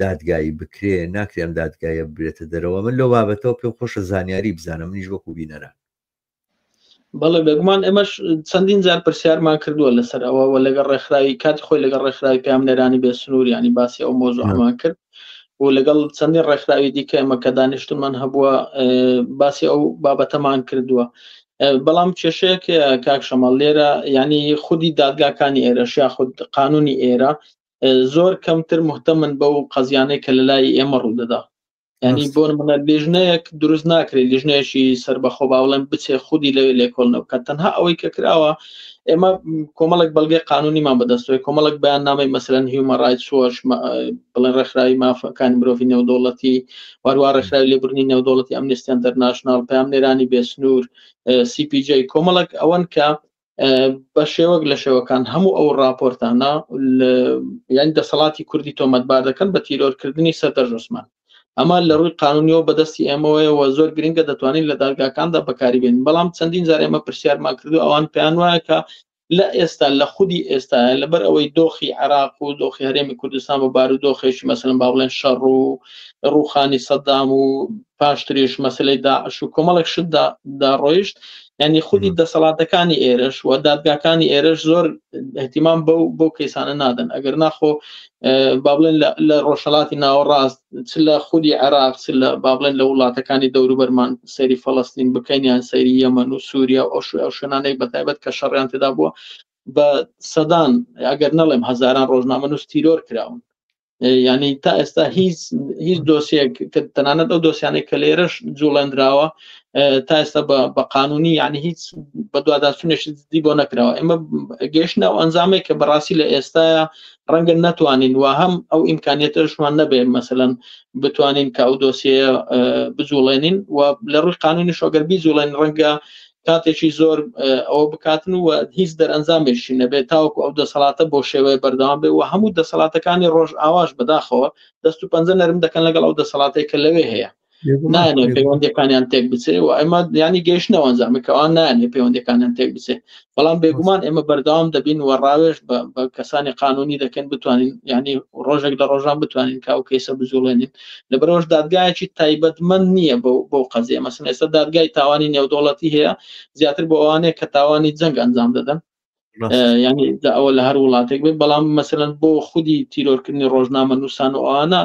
دادگایی بکرێ ناکرێن دادگایە بێتە دەرەوە من لەو بابەتەوە پێم خۆشە زانیاری بزانم منیش وەکو بینەران بەڵێ بێگومان ئێمەش چەندین جار پرسیارمان کردووە لەسەر ئەوە لەگەڵ ڕێکخراوی کاتی خۆی لەگەڵ ڕێکخراوی پامنێرانی بێ سنوور ینی باسی ئەو مۆزوعمان کرد و لەگەڵ چەندین ڕێکخراوی دیکە ئێمە کە دانیشتمان هەبووە باسی ئەو بابەتەمان کردووە بەڵام کێشەیەک کاک شەماڵ لێرە ینی خودی دادگاکانی ئێرەش یا خود قانونی ئێرە زۆر کەمتر محتەمن بەو قەزیانەی کە لە لای ئێمە ڕوودەدا ینی بۆ منە لێژنەیەک دروست ناکرێت لێژنەیەشی سەر بەخۆ باوڵێن بچێ خودی لەوێ لێکۆڵنەوە کە تەنها ئەوەی کە کراوە ئێمە کۆمەڵک بەڵگەی قانونیمان بەدەستەوەی کۆمەڵک بەیاننامەی مەسەلەن هیومەن ڕایتس وۆچ بڵێن ڕێکخراوی مافەکانی مرۆڤی نێودەوڵەتی وەروە ڕێکخراوی لێبوردنی نێودەوڵەتی ئەمنیستی ئینتەرناشنال پامنێرانی بێسنوور CPJ کۆمەڵک ئەوەن کە بە شێوەک لە شێوەکان هەموو ئەو راپۆرتانە یانی دەسەڵاتی کوردی تۆمەتبار دەکەن بە تیرۆرکردنی سەردار عوسمان ئەمە لە ڕووی قانونیەوە بەدەستی ئێمەوەیەوە زۆر گرنگە دەتوانین لە دادگاکاندا بەکاری بێن بەڵام چەندین جار ئێمە پرسیارمان کردو ئەوان پێیان وایە کە لە ئێستا لە خودی ئێستا لەبەر ئەوەی دۆخی عێراق و دۆخی هەرێمی کوردستان بە بارودۆخێکی مەسەلەن با بڵێن شەڕ و ڕووخانی سەدام و پاشتریش مەسەلەی داعش و کۆمەڵێک شتدا داڕۆیشت ینی خودی دەسەڵاتەکانی ئێرەش و دادگاکانی ئێرەش زۆر احتیمام بەو کەیسانە نادەن ئەگەر ناخۆ با بڵێن لە ڕۆژهەڵاتی ناوەڕاست چ لە خودی عێراق چ لە با بڵێن لە وڵاتەکانی دەوروبەرمان سەیری فەڵەستین بکەین یان سەیری یەمەن و سووریا و ئەو شوێنانەی بەتایبەت کە شەڕیان تێدا بووە بە سەدان ئەگەر نەڵێم هەزاران ڕۆژنامەنووس تیرۆر کراون ینی تا ئێستا هیچ دۆسیەک تەنانەت ئەو دۆسیانەی کە لێرەش جوڵێنراوە تا ئێستا بە قانونی ینی هیچ بە دوواداچوونێکی جدی بۆ نەکراوە ئێمە گەیشتنە ئەو ئەنجامێک کە بەڕاستی لە ئێستاە ڕەنگە نەتوانین و هەم ئەو ئیمکانیەتەشمان نەبێ مەسەلەن بتوانین کە ئەو دۆسیە بجوڵێنین و لە ڕووی قانونی شۆگەر بیجوڵێن ڕەنگە کاتێکی زۆر ئەوە بکاتن و هیچ دەرئەنجامێکی نەبێت تاوەکو ئەو دەسەڵاتە بۆ شێوەیە بەردەوام بێ و هەموو دەسەڵاتەکانی ڕۆژ ئاواش بەداخەوە دەست و پەنجە نەرم دەکەن لەگەڵ ئەو دەسەڵاتێک کە لەوێ هەیە نانێ پەیوەندیەکانیان تێک بچێ و ئەمە ینی گەیشتنەوە ئەنجامەکەوان نانێ پەیوەندیەکانیان تێک بچێ بەڵام بێگومان ئێمە بەردەوام دەبین و ڕاوێژ بە کەسانی قانونی دەکەن بتوانین ینی ڕۆژێک لە ڕۆژان بتوانین کاو کەیسە بجوڵێنین لەبەرەوەش دادگایەکی تایبەتمەند نییە بۆ قەزیە مەسەن ئێستا دادگای تاوانی نێودوڵەتی هەیە زیاتر بۆ ئەوانەیە کە تاوانی جەنگ ئەنجام دەدەن ینی ئەوە لە هەر وڵاتێک بێت بەڵام مەسەلەن بۆ خودی تیرۆرکردنی ڕۆژنامە نووسان و ئەوانە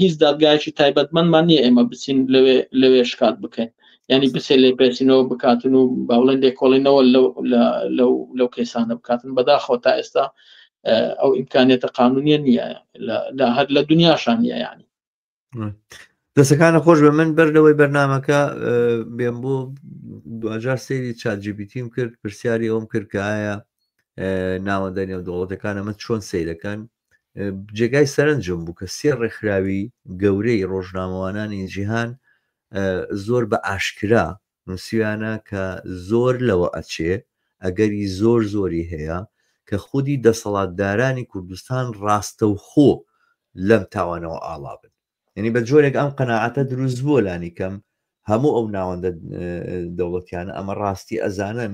هیچ دادگایکی تایبەتمەندمان نییە ئێمە بچین لەوێ شکات بکەین ینی بسێ لێ پێچینەوە بکاتن و باوڵێن لێکۆڵینەوە لەو کەیسانە بکاتن بەداخەوە تا ئێستا ئەو ئیمکانێتە قانونیە نییە هەر لە دنیاشان نییە ینی دەسەکانە خۆش بە من بەردەوەی بەرنامەکە بێم بۆ 2000 سەیری چاتGPTم کرد پرسیاری ئەوم کرد کە ئایا ناوەندە نێودوڵەتەکان ئەمە چۆن سەیرەکەن جێگای سەرنجم بوو کە سێ ڕێکخراوی گەورەی ڕۆژنامەوانانی جیهان زۆر بە ئاشکرا نووسیانە کە زۆر لەوە ئەچێ ئەگەری زۆری هەیە کە خودی دەسەڵاتدارانی کوردستان ڕاستەوخۆ لەم تاوانەوە ئاڵا بن یعنی بە جۆرێک ئەم قەناعەتە دروست بووە لانی کەم هەموو ئەو ناوەندە دەوڵەتیانە ئەمە ڕاستی ئەزانن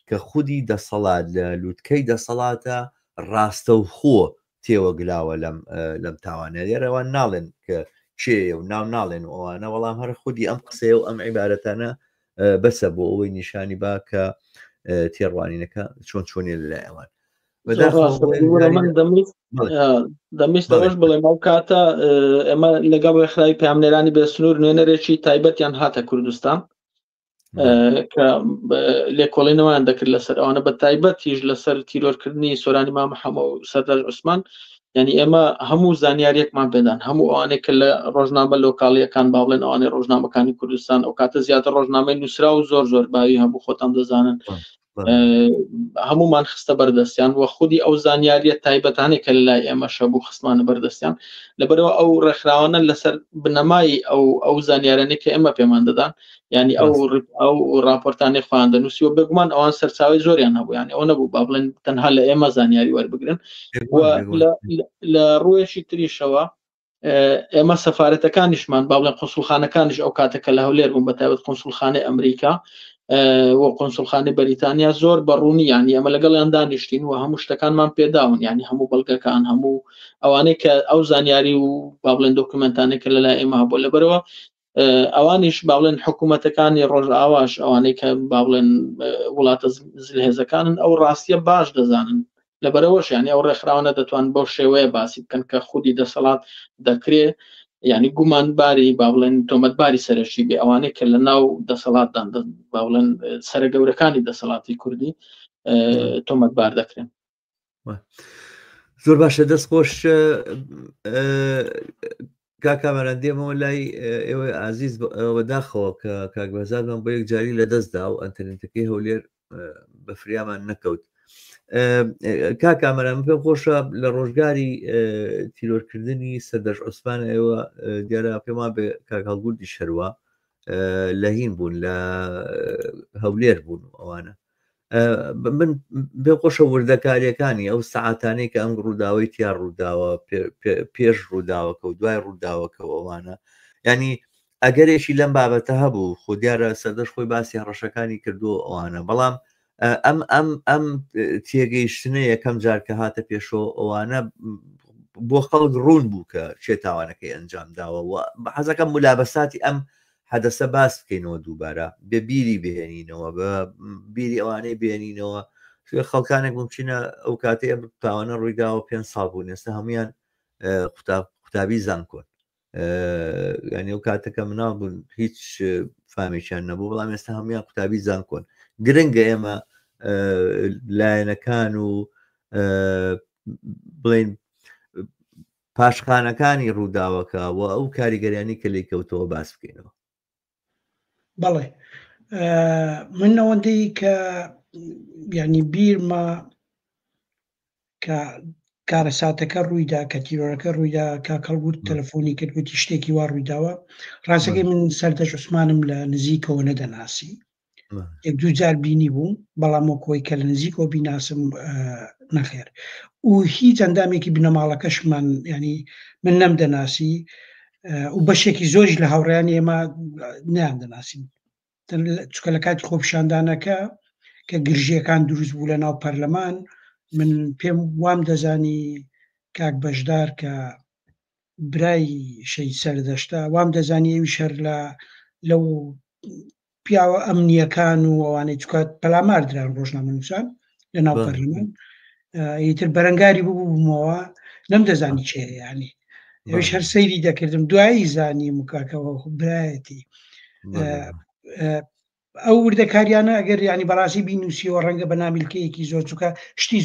کە خودی دەسەڵات لە لووتکەی دەسەڵاتە ڕاستەوخۆ تێوەگلاوە لەم تاوانە لێرەوان ناڵێن کە چێ و ناو ناڵێن ئەوانە وەڵام هەر خودی ئەم قسەیە و ئەم عیبارەتانە بەسە بۆ ئەوەی نیشانی با کە تێڕوانینەکە چۆنیە لەلای ئەوان دەمیستەوەش بڵێ ئەو کاتە ئێمە لەگەڵ ڕێکخراوی پامنێرانی بێسنوور نوێنەرێکی تایبەتیان هاتە کوردستان کە لێکۆڵینەوەیان دەکرد لەسەر ئەوانە بە تایبەتیش لەسەر تیرۆرکردنی سۆرانی مام محەممەد و سەردار عوسمان ینی ئێمە هەموو زانیاریەکمان پێدان هەموو ئەوانێک کە لە ڕۆژنامە لۆکاڵیەکان باڵێن ئەوانەی ڕۆژنامەکانی کوردستان ئەو کاتە زیاتر ڕۆژنامەی نووسرا و زۆر باوی هەبوو خۆتان دەزانن هەمومان خستە بەردەستیان وە خودی ئەو زانیاریە تایبەتانێک کە لای ئێمە شەبوو خستمانە بەردەستیان لەبەرەوە ئەو ڕێکخراوانە لەسەر بنەمای ئەو زانیارانێک کە ئێمە پێمان دەدان ینی ئەو راپۆرتانی خۆیان دەنووسی و بێگومان ئەوان سەرچاوی زۆریان هەبوو ینی ئەو نەبوو با بڵێن تەنها لە ئێمە زانیاری وەربگرن لە ڕوێشی تریشەوە ئێمە سەفارەتەکانیشمان با بڵێن قونسوڵخانەکانیش ئەو کاتەکە لە هەولێر بوون بەتایبەت قونسوڵخانەی ئەمریکا و قونسوڵخانەی بەریتانیا زۆر بەڕوونی ینی ئەمە لەگەڵیان دانیشتین و هەموو شتەکانمان پێداون ینی هەموو بەڵگەکان هەموو ئەوانەی کە ئەو زانیاری و با بڵێن دۆکومنتانێک کە لەلای ئێمە هەبوو لەبەرەوە ئەوانیش با بڵێن حکوومەتەکانی ڕۆژئاواش ئەوانەی کە با بڵێن وڵاتە زلهێزەکانن ئەو ڕاستیە باش دەزانن لەبەرەوەش ینی ئەو ڕێکخراوانە دەتوان بۆ شێوەیە باسی بکەن کە خودی دەسەڵات دەکرێت ینی گومانباری با بڵێن تۆمەتباری سەرشی بێ ئەوانەی کە لە ناو دەسەڵاتدان با بڵێن سەرە گەورەکانی دەسەڵاتی کوردی تۆمەتبار دەکرێن زۆر باشە دەستخۆش کاکامەران دێمەوە لای ئێوە ئازیز بەداخەوە کە کاکبەزادمان بۆ یەک جاری لە دەستدا و ئەتەرنێتەکەی هەولێر بە فریامان نەکەوت کاکامەران پێم خۆشە لە ڕۆژگاری تیرۆرکردنی سەردار عوسمان ئێوە دیارە پێمان بێ کاک هەڵگوردی شەروە لە هین بوون لە هەولێر بوون ئەوانە من بێ خۆشە وردەکاریەکانی ئەو سەعاتانەی کە ئەم ڕووداوەی تیا ڕووداوە پێش ڕووداوەکە و دوای ڕووداوەکەەوەوانە ینی ئەگەرێکی لەم بابەتە هەبوو خۆ دیارە سەردەش خۆی باسی هەڕەشەکانی کردو ئەوانە بەڵام ئەم تێگەیشتنە یەکەم جار کە هاتە پێشەوە ئەوانە بۆ خەڵک ڕوون بوو کە چێتاوانەکەی ئەنجام داوە بە حەزەکەم مولابەساتی ئەم حەدەسە باس بکەینەوە دووبارە بە بیری بهێنینەوە بە بیری ئەوانەی بێنینەوە خەڵکانێک ممکنە ئەو کاتێ ئەم تاوانە ڕوویداوە 5 ساڵ بوون ئێستا هەمویان قوتابی زانکۆن ینی ئەو کاتەکە مناڵ بوون هیچ فامێکیان نەبوو بەڵام ئێستا هەمویان قوتابی زانکۆن گرنگە ئێمە لایەنەکان و بڵێن پاشخانەکانی ڕووداوەکە و ئەو کاریگەریانی کە لی کەوتەوە باس بکەینەوە بەڵێ من ئەوەندەی کە ینی بیرمە کە کارە ساتەکە ڕوویدا کە تیرۆرەکە ڕوویدا کا کەڵگووت تەلەفۆنی کرد گوتی شتێکی وا ڕوویداوە ڕاستەکەی من سەردەر عوسمانم لە نزیکەوە نەدەناسی یەک دوو جار بینی بووم بەڵام وەکۆی کە لە نزیکەوە بیناسم نەخێر و هیچ ئەندامێکی بنەماڵەکەشمان ینی من نەمدەناسی و بەشێکی زۆریش لە هاوڕێیان ئێمە نیان دەناسین چکە لە کاتی خۆپیشاندانەکە کە گرژیەکان دروست بوو لە ناو پەرلەمان من پێم وام دەزانی کاک بەشدار کە برای شەی سەردەشتا وام دەزانی ئەوی شەر لەو پیاوە ئەمنیەکان و ئەوانەی چکات پەلامار دران ڕۆژنامەنووسان لە ناو پەرلەمان ئیتر بەرەنگاری ببوومەوە نەم دەزانی چێ ینی ئەوش هەر سەیری دەکردم دوایی زانی مکاکەەوە برایەتی ئەو وردەکاریانە ئەگەر ینی بەڕاستی بینوسیەوە ڕەنگە بە نامیلکەیەکی زۆر چووکە شتی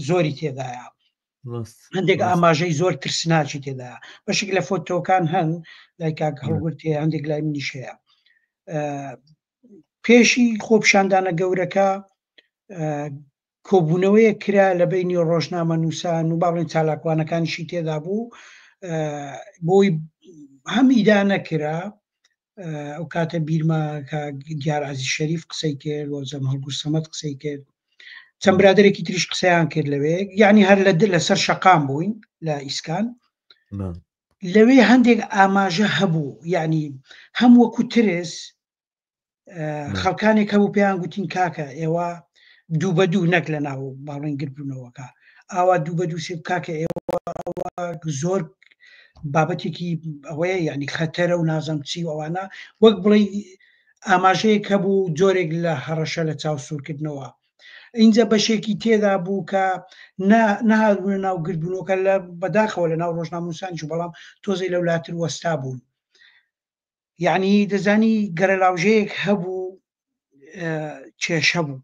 زۆری تێدایە هەندێک ئاماژەی زۆر ترسناچی تێدایە بەشێک لە فۆتۆکان هەن لای کاک هەڵگورتێ هەندێک لای منیش هەیە پێشی خۆپیشاندانە گەورەکە کۆبوونەوەیە کرا لە بینی ڕۆژنامە نووسان و باڵێن چالاکوانەکانیشی تێدا بوو بۆی هەم ئیدا نەکرا ئەو کاتە بیرما دیارعەزیز شەریف قسەی کرد وەزەم هەڵگوور سەمەد قسەی کرد چەند برادێکی تریش قسەیان کرد لەوێ یعنی هەر لەسەر شەقام بووین لە ئیسکان لەوێ هەندێک ئاماژە هەبوو یعنی هەم وەکو ترس خەڵکانێک هەبوو پێیان گوتین کاکە ئێوە دوو بە دوو نەک لە ناو باڵێن گربوونەوەکە ئاوا دوو بە دوو سێ کاکە ئێوە زۆر بابەتێکی ئەوەیە یعنی خەتەرە و نازەم چی ئەوانە وەک بڵێ ئاماژەیەک هەبوو جۆرێک لە هەڕەشە لە چاو سوورکردنەوە اینجا بەشێکی تێدا بوو کە نهادبوونە ناو گربوونەوەکە لە بەداخەوە لە ناو ڕۆژنامەنووسانیش بەڵام تۆزەی لەولاتر وەستا بوون یعنی دەزانی گەرەلاوژەیەک هەبوو کێشە بوو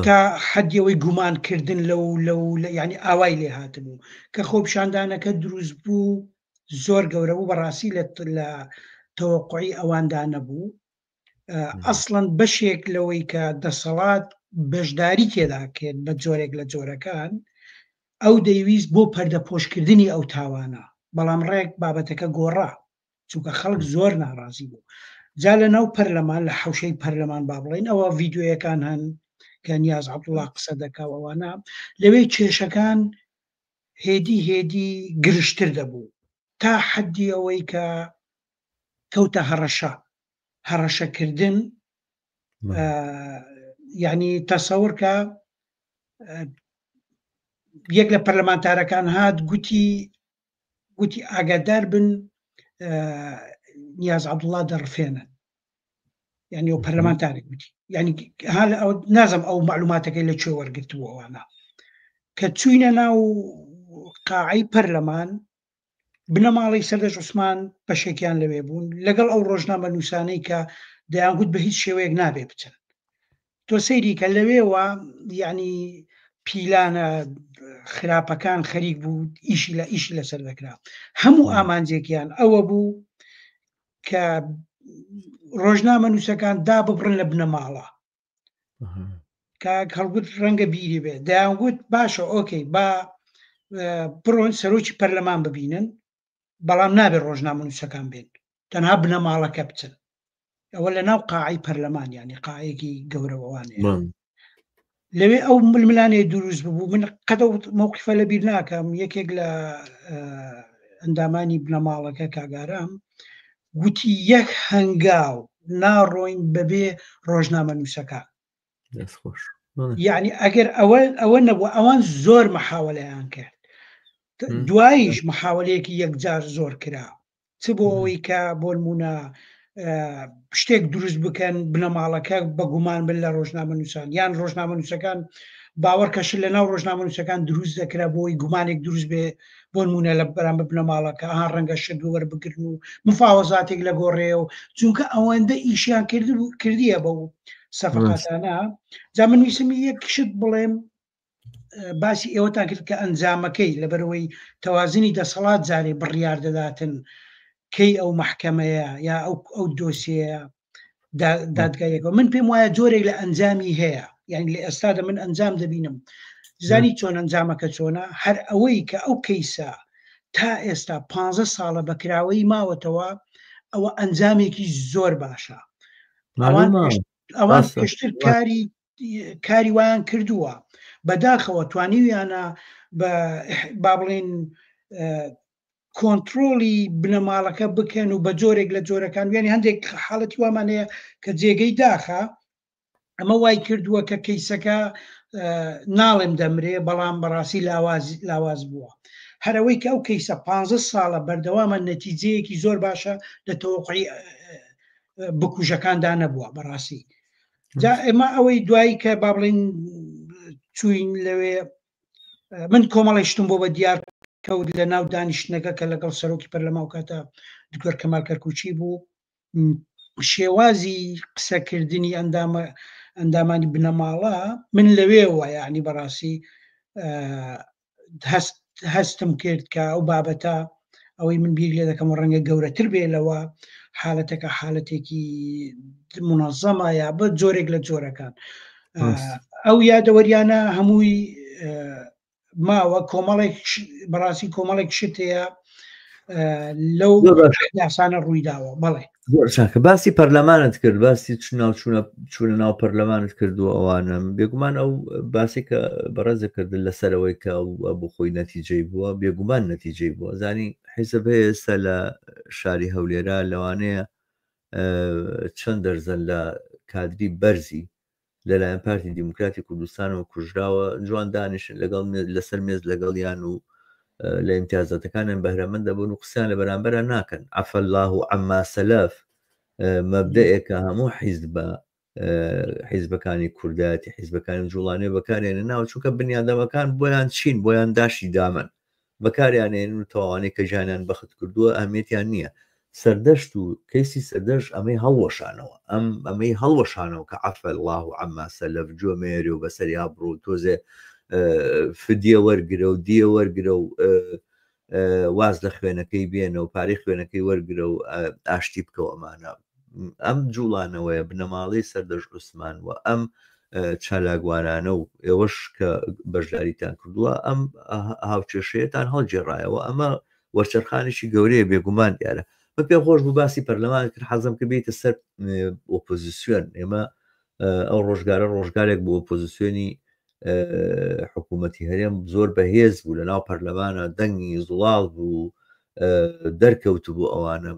تا حەدیەوەی گومانکردن لەو ینی ئاوای لێ هاتبوو کە خۆپیشاندانەکە دروست بوو زۆر گەورە بوو بەڕاستی لە تەوەقعی ئەواندا نەبوو ئەسڵەن بەشێک لەوەی کە دەسەڵات بەشداری تێدا کرد بە جۆرێک لە جۆرەکان ئەو دەیویست بۆ پەردەپۆشکردنی ئەو تاوانە بەڵام ڕێک بابەتەکە گۆڕا چونکە خەڵک زۆر ناڕازی بوو جا لە ناو پەرلەمان لە حوشەی پەرلەمان با بڵێن ئەوە ڤیددیۆیەکان هەن کە نیاز عەبدوڵڵا قسە دەکا ئەوانە لەوێ کێشەکان هێدی گرشتر دەبوو تا حەدی ئەوەی کە کەوتە هەڕەشەکردن یعنی تەسەور کە یەک لە پەرلەمانتارەکان هات گوتی ئاگادار بن نیاز عەبدوڵڵا دەڕفێنن یعنی ئەو پەرلەمانتارێک گوتی یعنی نازم ئەو معلوماتەکەی لە کوێ وەرگرتووە ئەوانە کە چوینە ناو قاعەی پەرلەمان بنەماڵی سەردەش عوسمان بەشێکیان لەوێ بوون لەگەڵ ئەو ڕۆژنامە نووسانەی کە دەیانگوت بە هیچ شێوەیەک نابێ بچن تۆ سەیری کە لەوێوە یعنی پیلانە خراپەکان خەریک بوو ئیشی لەسەر دەکرا هەموو ئامانجێکیان ئەوە بوو کە ڕۆژنامە نووسەکان داببڕن لە بنەماڵە کاک هەڵگوت ڕەنگە بیری بێ دەیانگوت باشە ئۆکەی با بڕۆن سەرۆکی پەرلەمان ببینن بەڵام نابێت ڕۆژنامە نووسەکان بێن تەنها بنەماڵەکە بچن ئەوە لە ناو قاعەی پەرلەمان ینی قاعەیەکی گەورەوەوانەیە لەوێ ئەو ململانێ دروست ببوو من قەدە مووقیفە لە بیر ناکەم یەکێک لە ئەندامانی بنەماڵەکە کاگارام گوتی یەک هەنگاو ناڕۆین بەبێ ڕۆژنامە نووسەکان یعنی ئەگەر ئەوە نەبووە ئەوان زۆر مەحاوەلەیان کرد دواییش مەحاوەلەیەکی یەکجار زۆر کرا چ بۆ ئەوەی کە بۆ نمونە شتێک دروست بکەن بنەماڵەکە بە گومان بن لە ڕۆژنامە نووسان یان ڕۆژنامە نووسەکان باوەڕکەش لە ناو ڕۆژنامە نووسەکان دروست دەکرا بۆی گومانێک دروست بێ بۆ نمونە لە بەرامبەر بنەماڵەکە ڕەنگە شت وەربگرن و مفاوەزاتێک لە گۆڕێ و چونکە ئەوەندە ئیشیان کردیە بەو سەفەقاتانە جا من ویسم یەک شت بڵێم باسی ئێوەتان کرد کە ئەنجامەکەی لەبەرەوەی تەوازنی دەسەڵات جارێ بڕیار دەداتن کەی ئەو محکەمەیە یا ئەو دۆسیەیە دادگایەکە من پێم وایە جۆرێک لە ئەنجامی هەیە یعنی لە ئێستادا من ئەنجام دەبینم زانی چۆن ئەنجامەکە چۆنە هەر ئەوەی کە ئەو کەیسە تا ئێستا 15 ساڵە بەکراوەی ماوەتەوە ئەوە ئەنجامێکی زۆر باشە ئەوان پێشتر کاری وایان کردووە بەداخەوە توانیویانە با بڵێن کۆنتترۆلی بنەماڵەکە بکەن و بە جۆرێک لە جۆرەکان وێنی هەندێک حاڵەتی وامانەیە کە جێگەی داخە ئەمە وای کردووە کە کەیسەکە ناڵێم دەمرێ بەڵام بەڕاستی لاواز بووە هەرەوەی کە ئەو کەیسە 15 ساڵە بەردەوامە نەتیجەیەکی زۆر باشە لە تەوقعی بکوژەکاندا نەبووە بەڕاستی جا ئێمە ئەوەی دوایی کە با بڵین چوین لەوێ من کۆمەڵی شتم بۆ بە دیار کەوت لە ناو دانیشتنەکە کە لەگەڵ سەرۆکی پەرلەما و کاتە دکتۆر کەمال کەرکوچی بوو شێوازی قسەکردنی ئەندامانی بنەماڵە من لەوێوە یعنی بەڕاستی هەستم کرد کە ئەو بابەتە ئەوەی من بیر لێ دەکەم ڕەنگە گەورەتر بێ لەوە حالەتەکە حالەتێکی منەظەمە یا بە جۆرێک لە جۆرەکان ئەو یادەوەریانە هەمووی ماوە کۆمەڵێک بەڕاستی کۆمەڵێک شتەیە لەو یاسانە ڕوویداوە بەڵێ زۆر چاکە باسی پەرلەمانت کرد باسی چوونە ناو پەرلەمانت کردو ئەوانە بێگومان ئەو باسی کە بەڕێزە کردن لەسەرەوەی کە بۆ خۆی نەتیجەی بووە بێگومان نەتیجەی بووە زانی حیزب ئێستا لە شاری هەولێرا لەوانەیە چەند دەرزەن لە کادری بەرزی لەلایەن پارتی دیموکراتی کوردستانەوە کوژراوە جوان دانیشن لەگەڵ لەسەر مێز لەگەڵیان و لە ئیمتیازاتەکانیان بەهرەمەند دەبوون و قسەیان لە بەرامبەرە ناکەن عەفە الله عەما سەلەف مەبدەئێکە هەموو حیزبەکانی کوردایەتی حیزبەکانی جوڵانێ بەکارێنە ناوە چونکە بنیادەمەکان بۆیان چین بۆیان داشی دامن بەکاریانێن و تەواوانەی کە ژیانیان بەخت کردووە ئەهمیەتیان نییە سەردەشت و کەیسی سەردەشت ئەمەی هەڵوەشانەوە ئەمەی هەڵوەشانەوە کە عەفە الله عەما سەلەف جۆمێری و بەسەری ئابڕوو تۆزێ فدیە وەرگرە و دیە وەرگرە و واز لە خوێنەکەی بێنە و پارەی خوێنەکەی وەرگرە و ئاشتی بکەوە ئەمانە ئەم جوڵانەوەیە بنەماڵەی سەردەشت عوسمان و ئەم چالاگوارانە و ئێوەش کە بەشداریتان کردووە ئەم هاوچێشەیەتان هەڵگێڕایەوە ئەمە وەرچەرخانێکی گەورەیە بێگومان دیارە بە پێ خۆش بوو باسی پەرلەمان کرد حەزم کە بێتە سەر ئۆپۆزیسیۆن ئێمە ئەو ڕۆژگارە ڕۆژگارێک بۆ ئۆپۆزیسیۆنی حکوومەتی هەرێم زۆر بەهێز بوو لە ناو پەرلەمانە دەنگی زوڵاڵ بوو دەرکەوت بوو ئەوانە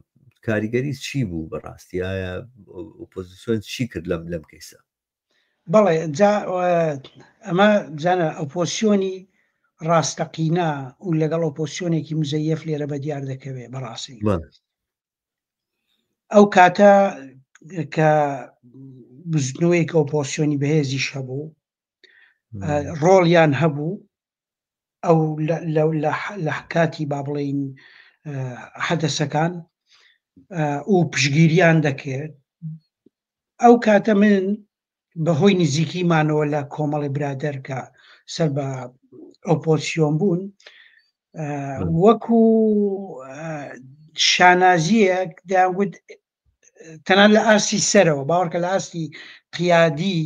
کاریگەری چی بوو بەڕاستیایە ئۆپۆزیسیۆن چی کرد لەم کەیسە بەڵێ ئەمە جانە ئۆپۆسیۆنی ڕاستەقینە و لەگەڵ ئۆپۆسیۆنێکی مزەیەف لێرە بە دیار دەکەوێت بەڕاستی ئەو کاتە کە بزنەوەیکە ئۆپۆسیۆنی بەهێزیش هەبوو ڕۆڵیان هەبوو ئەو لە کاتی با بڵین حەدەسەکان و پشگیریان دەکرد ئەو کاتە من بەهۆی نزیکیمانەوە لە کۆمەڵی برادەر کە سەر بە ئۆپۆسیۆن بوون وەکو شانازیەک دەیانگوت تەنان لە ئاستی سەرەوە باوەڕکە لە ئاستی قیادی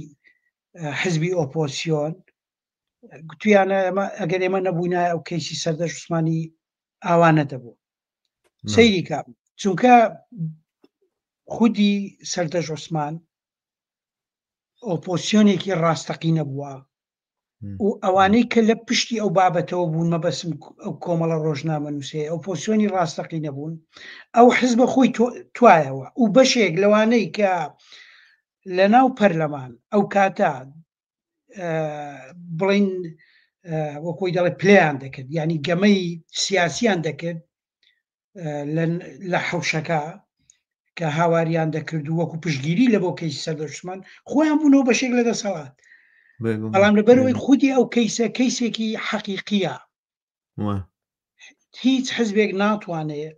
حزبی ئۆپۆسیۆن گوتویانە ئەگەر ئێمە نەبووینە ئەو کەیسی سەردەشت عوسمانی ئاوانە دەبوو سەیری کە چونکە خودی سەردەشت عوسمان ئۆپۆسیۆنێکی ڕاستەقینە بووە و ئەوانەی کە لە پشتی ئەو بابەتەوە بوون مەبەسم ئەو کۆمەڵە ڕۆژنامە نووسێ ئۆپۆسیۆنی ڕاستەقینە بوون ئەو حزبە خۆی توایەوە و بەشێک لەوانەی کە لە ناو پەرلەمان ئەو کاتە بڵین وەکۆی دەڵێ پلیان دەکرد ینی گەمەی سیاسیان دەکرد لە حەوشەکە کە هاواریان دەکرد و وەکو پشگیری لە بۆ کەیسی سەردەشت عوسمان خۆیان بوونەوە بەشێک لە دەسەڵات بەڵام لەبەرەوەی خودی ئەو کەیسێکی حەقیقیە هیچ حزبێک ناتوانێت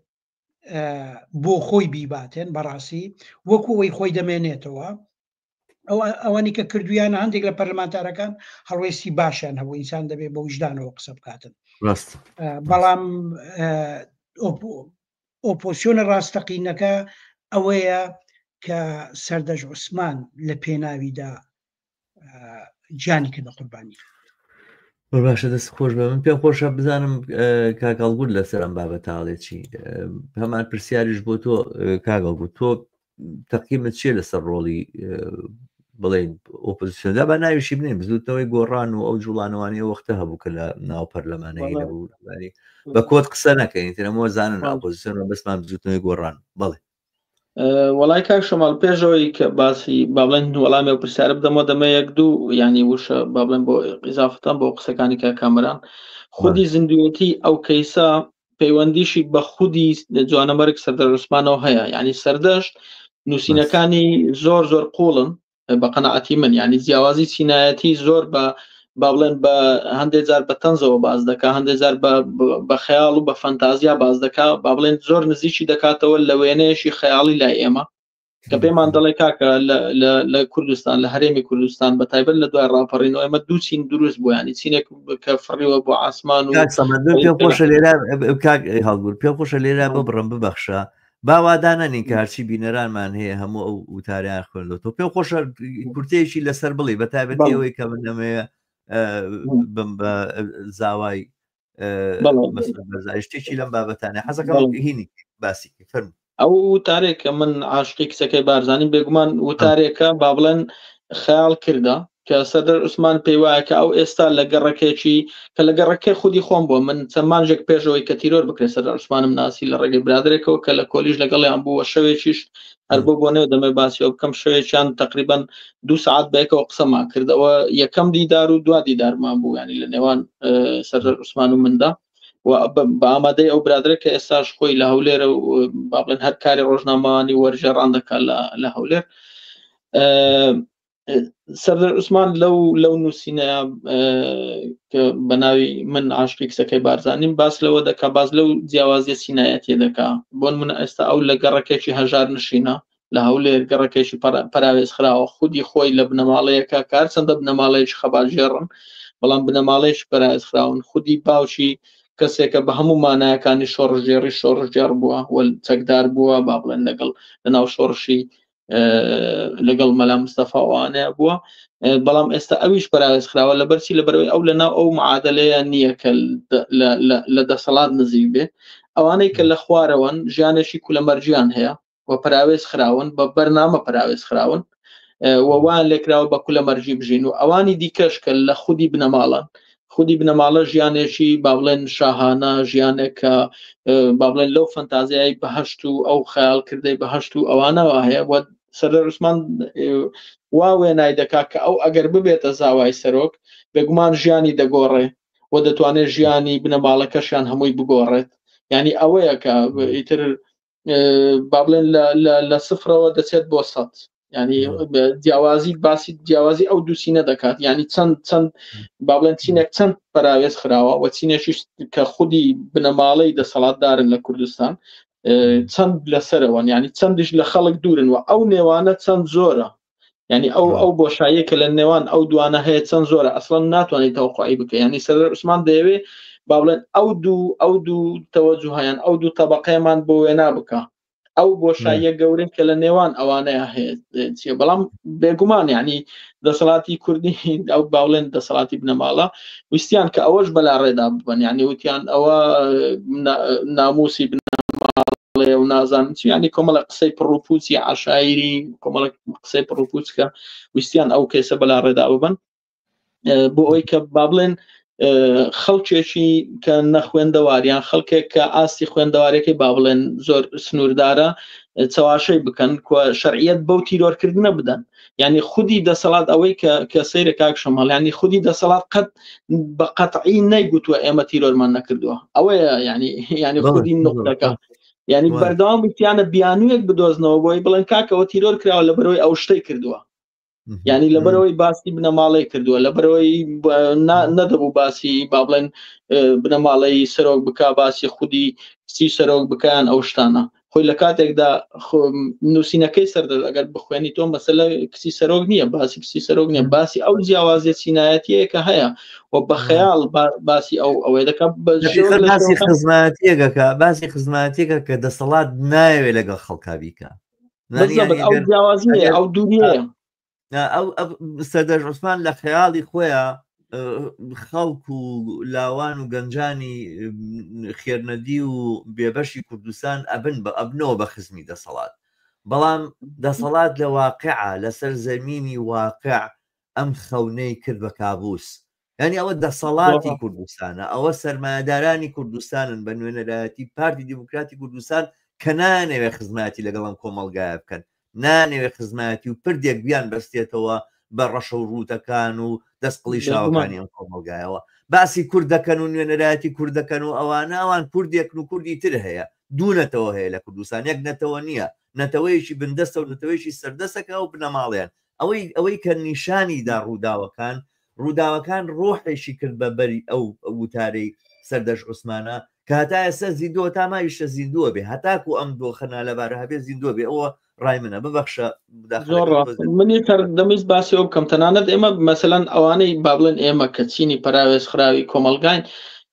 بۆ خۆی بیباتێن بەڕاستی وەکو ئەوەی خۆی دەمێنێتەوە ئەوانی کە کردویانە هەندێک لە پەرلەمانتارەکان هەڵوێستی باشیان هەبوو ئینسان دەبێت بە وجدانەوە قسە بکاتن بەڵام ئۆپۆسیۆنە ڕاستەقینەکە ئەوەیە کە سەردەشت عوسمان لە پێناویدا گیانی کردە قوربانی باشە دەست خۆش بە من پێم خۆشە بزانم کاگەڵگوت لەسەر ئەم بابەتاڵێکی هەمان پرسیاریش بۆ تۆ کاگەڵگوت تۆ تەقییمت چیە لەسەر ڕۆڵی بڵێن ئۆپۆزیسیۆندا بە ناویشی بنێن بزوتنەوەی گۆڕان و ئەو جوڵانەوانی وەختە هەبوو کە لە ناو پەرلەمانەی نەبوو بە کۆت قسە نەکەین ترەمەوە زانن ئۆپۆزیسیۆن بەسمان بزوتنەوەی گۆڕان بڵێ وڵای کاک شەماڵ پێشەوەی کە باسی با بڵێن وەڵامی و پرسیارە بدەمەوە دەمە یەک دوو ینی وشە با بڵێن بۆ ئیزافتان بۆ قسەکانی کە کامەران خودی زیندوێتی ئەو کەیسا پەیوەندیشی بە خودی جوانەمەرگ سەردەر عوسمانەوە هەیە ینی سەردەشت نووسینەکانی زۆر قوڵن بە قەنەعەتی من ینی جیاوازی سینایەتی زۆر با بڵێن بە هەندێک جار بە تەنزەوە باز دەکا هەندێک جار بە خەیاڵ و بە فەنتازیا باز دەکا با بڵێن زۆر نزیکی دەکاتەوە لە وێنەیەشی خەیاڵی لای ئێمە کە پێمان دەڵێ کاکە لە کوردستان لە هەرێمی کوردستان بە تایبەت لە دوای ڕاپەڕینەوە ئێمە دوو چین دروست بوو ینی چینێک کە فڕیوە بۆ ئاسمان و پێم خۆشە لێرە هەڵگور پێم خۆشە لێرە ببڕم ببەخشە باوادانەنی کە هەرچی بینەرانمان هەیە هەموو ئەو وتاریان خوێندەوە پێم خۆشە کورتێکی لەسەر بڵێ بە تایبەتی ئەوەی کە من نەمەیە بم بە زاوای شتێکی لەم بابەتانە حەزەکەم هینی باسی فەرموو ئەو وتارێکە من عاشقی کچەکەی بارزانانی بێگومان وتارێکە با بڵێن خەیاڵ کردە کە سەردەر عوسمان پێی وایە کە ئەو ئێستا لە گەڕەکێکی کە لە گەڕەکەی خودی خۆم بووە من چەمانجێک پێشەوەی کە تیرۆر بکرێت سەردەر عوسمانم ناسی لە ڕێگەی برادرێکەوە کە لە کۆلیژ لەگەڵیان بووە شەوێکیش هەر بۆ نێو دەمە باسیەوە بکەم شەوێکیان تقریبان 2 ساعت بەیەکەوە قسەمان کردەوە یەکەم دیدار و دوا دیدارمان بوو ینی لە نێوان سەردەر عوسمان و مندا بە ئامادەی ئەو برادرە کە ئێستاش خۆی لە هەولێرە و با بڵێن هەر کاری ڕۆژنامەوانی وەرجێڕان دەکات لە هەولێر سەردەر عوسمان لەو نووسینەیە کە بە ناوی من عاشقی کچەکەی بارزانیم باس لەوە دەکا باز لەو جیاوازیە سینایەتیە دەکا بۆن من ئێستا ئەو لە گەڕەکێکی هەژار نشینە لە هەولێر گەڕەکێکی پراوێز خراوە خودی خۆی لە بنەماڵەیەکە کار چەندە بنەماڵەیەکی خەباژێڕن بەڵام بنەماڵەیەش پراوێز خراون خودی باوکی کەسێکە بە هەموو مانایەکانی شۆڕژێری شۆڕژێر بووە وەل چەکدار بووە با بڵێن لەگەڵ لەناو شۆڕشی لەگەڵ مەلا مستەفاوانەیە بووە بەڵام ئێستا ئەویش پراوێز خراوە لەبەرچی لەبەرەوەی ئەو لەناو ئەو معادلەیە نییە کە لە دەسەڵات نزیک بێ ئەوانەی کە لە خوارەوەن ژیانێکی کولەمەرجیان هەیە و پراوێز خراون بە بەرنامە پراوێز خراون ووان لێکراوە بە کولەمەرجی بژین و ئەوانی دیکەش کە لە خودی بنەماڵن خودی بنەماڵە ژیانێکی با بڵێن شاهانە ژیانێکە با بڵێن لەو فەنتازیای بەهەشت و ئەو خەیاڵ کردەی بەهەشت و ئەوانەوە هەیە سەردەر عوسمان وا وێنای دەکا کە ئەو ئەگەر ببێتە زاوای سەرۆک بێگومان ژیانی دەگۆڕێ و دەتوانێت ژیانی بنەماڵەکەشیان هەمووی بگۆڕێت ینی ئەوەیە کە ئیتر با بڵێن لە سفرەوە دەچێت بۆ 100 ینی جیاوازی باسی جیاوازی ئەو دووسینە دەکات ینی چەند با بڵێن چینێک چەند پراوێز خراوە و چینێکی کە خودی بنەماڵەی دەسەڵاتدارن لە کوردستان چەند لەسەرەوەن ینی چەندش لە خەڵک دوورن و ئەو نێوانە چەند زۆرە ینی ئەو بۆشاییە کە لە نێوان ئەو دوانە هەیە چەند زۆرە ئەسڵەن ناتوانێت تەوقعی بکە ینی سەردەر عوسمان دەیەوێت با بڵێن ئەو دوو تەوەجوهیان ئەو دوو تەبەقەیەمان بۆ وێنا بکە ئەو بۆشاییە گەورەی کە لە نێوان ئەوانەیە هەیە چیە بەڵام بێگومان ینی دەسەڵاتی کوردی ئەو باڵێن دەسەڵاتی بنەماڵە ویستیان کە ئەوەش بەلا ڕێدا ببن ینی وتیان ئەوە ناموسی بنەماڵێ و نازانم چی ینی کۆمەڵە قسەی پڕوپوچی عاشایری کۆمەڵە قسەی پڕوپوچکە ویستیان ئەو کێسە بەلا ڕێدا ببن بۆ ئەوەی کە با بڵێن خەڵکێکی کە نەخوێندەواریان خەڵکێک کە ئاستی خوێندەوارێکی با بڵێن زۆر سنووردارە چاواشەی بکەن شەرعیەت بەو تیرۆرکردنە بدەن ینی خودی دەسەڵات ئەوەی کە سەیرە کاک شەماڵ ینی خودی دەسەڵات قەت بە قەتعی نەیگوتووە ئێمە تیرۆرمان نەکردووە ئەوەیە ینی خودی نقطەکە ینی بەردەوام وتیانە بیانوویەک بدۆزنەوە بۆی بڵێن کاکەوە تیرۆر کراوە لەبەرەوەی ئەو شتەی کردووە ینی لەبەرەوەی باسی بنەماڵی کردووە لەبەرەوەی نەدەبوو باسی با بڵێن بنەماڵی سەرۆک بکا باسی خودی کچی سەرۆک بکەیان ئەو شتانە خۆی لە کاتێکدا نووسینەکەی سەردەر ئەگەر بخوێنی تۆ مەسەلە کچی سەرۆک نییە باسی کچی سەرۆک نییە باسی ئەو جیاوازیە سینایەتیە کە هەیە و بە خەیاڵ باسی ئەوەی دەکات باسی خزمەتیەکە باسی خزمەتیەکە کە دەسەڵات نایەوێت لەگەڵ خەڵکا بیکە ئەو جیاوازیە ئەو دووریەیە ئەو سەردەر عوسمان لە خەیاڵی خۆیان خەڵک و لاوان و گەنجانی خێرنەدی و بێبەشی کوردستان ئەبنەوە بە خزمی دەسەڵات بەڵام دەسەڵات لە واقعە لەسەر زەمینی واقع ئەم خەونەی کرد بە کابوس. ینی ئەوە دەسەڵاتی کوردستانە، ئەوە سەرمایهدارانی کوردستانن بە نوێنەرایەتی پارتی دیموکراتی کوردستان کە نانەوێ خزمەتی لەگەڵم کۆمەلگایە بکەن، نانەوێ خزمەتی و پردێک بیان بەستێتەوە بە ڕەشە و ڕووتەکان و دەستقڵی شاوەکانی ئەم کۆمەلگایەوە. باسی کورد دەکەن و نوێنەرایەتی کورد دەکەن و ئەوانە ئەوان کوردێک و کوردی تر هەیە، دوو نەتەوە هەیە لە کوردستان، یەک نەتەوە نییە، نەتەوەیەکی بندەستە و نەتەوەیشی سەردەسەکە و بنەماڵیان. ئەوەی کە نیشانیدا ڕووداوەکان ڕۆحێکی کرد بە بەری ئەو وتارەی سەردەش عوسمانە کە هەتا ئێستا زیندووە تامایشە زیندووە بێ، هەتاکو ئەم دۆخەنا لەبارە هەبێ زیندووە بێ. ئەوە ڕای منە. ببەخشە منی دەمەویست باسی ئەو بکەم تەنانەت ئێمە مەسەلەن ئەوانەی با بڵێن ئێمە کە چینی پراوێز خراوی کۆمەلگاین،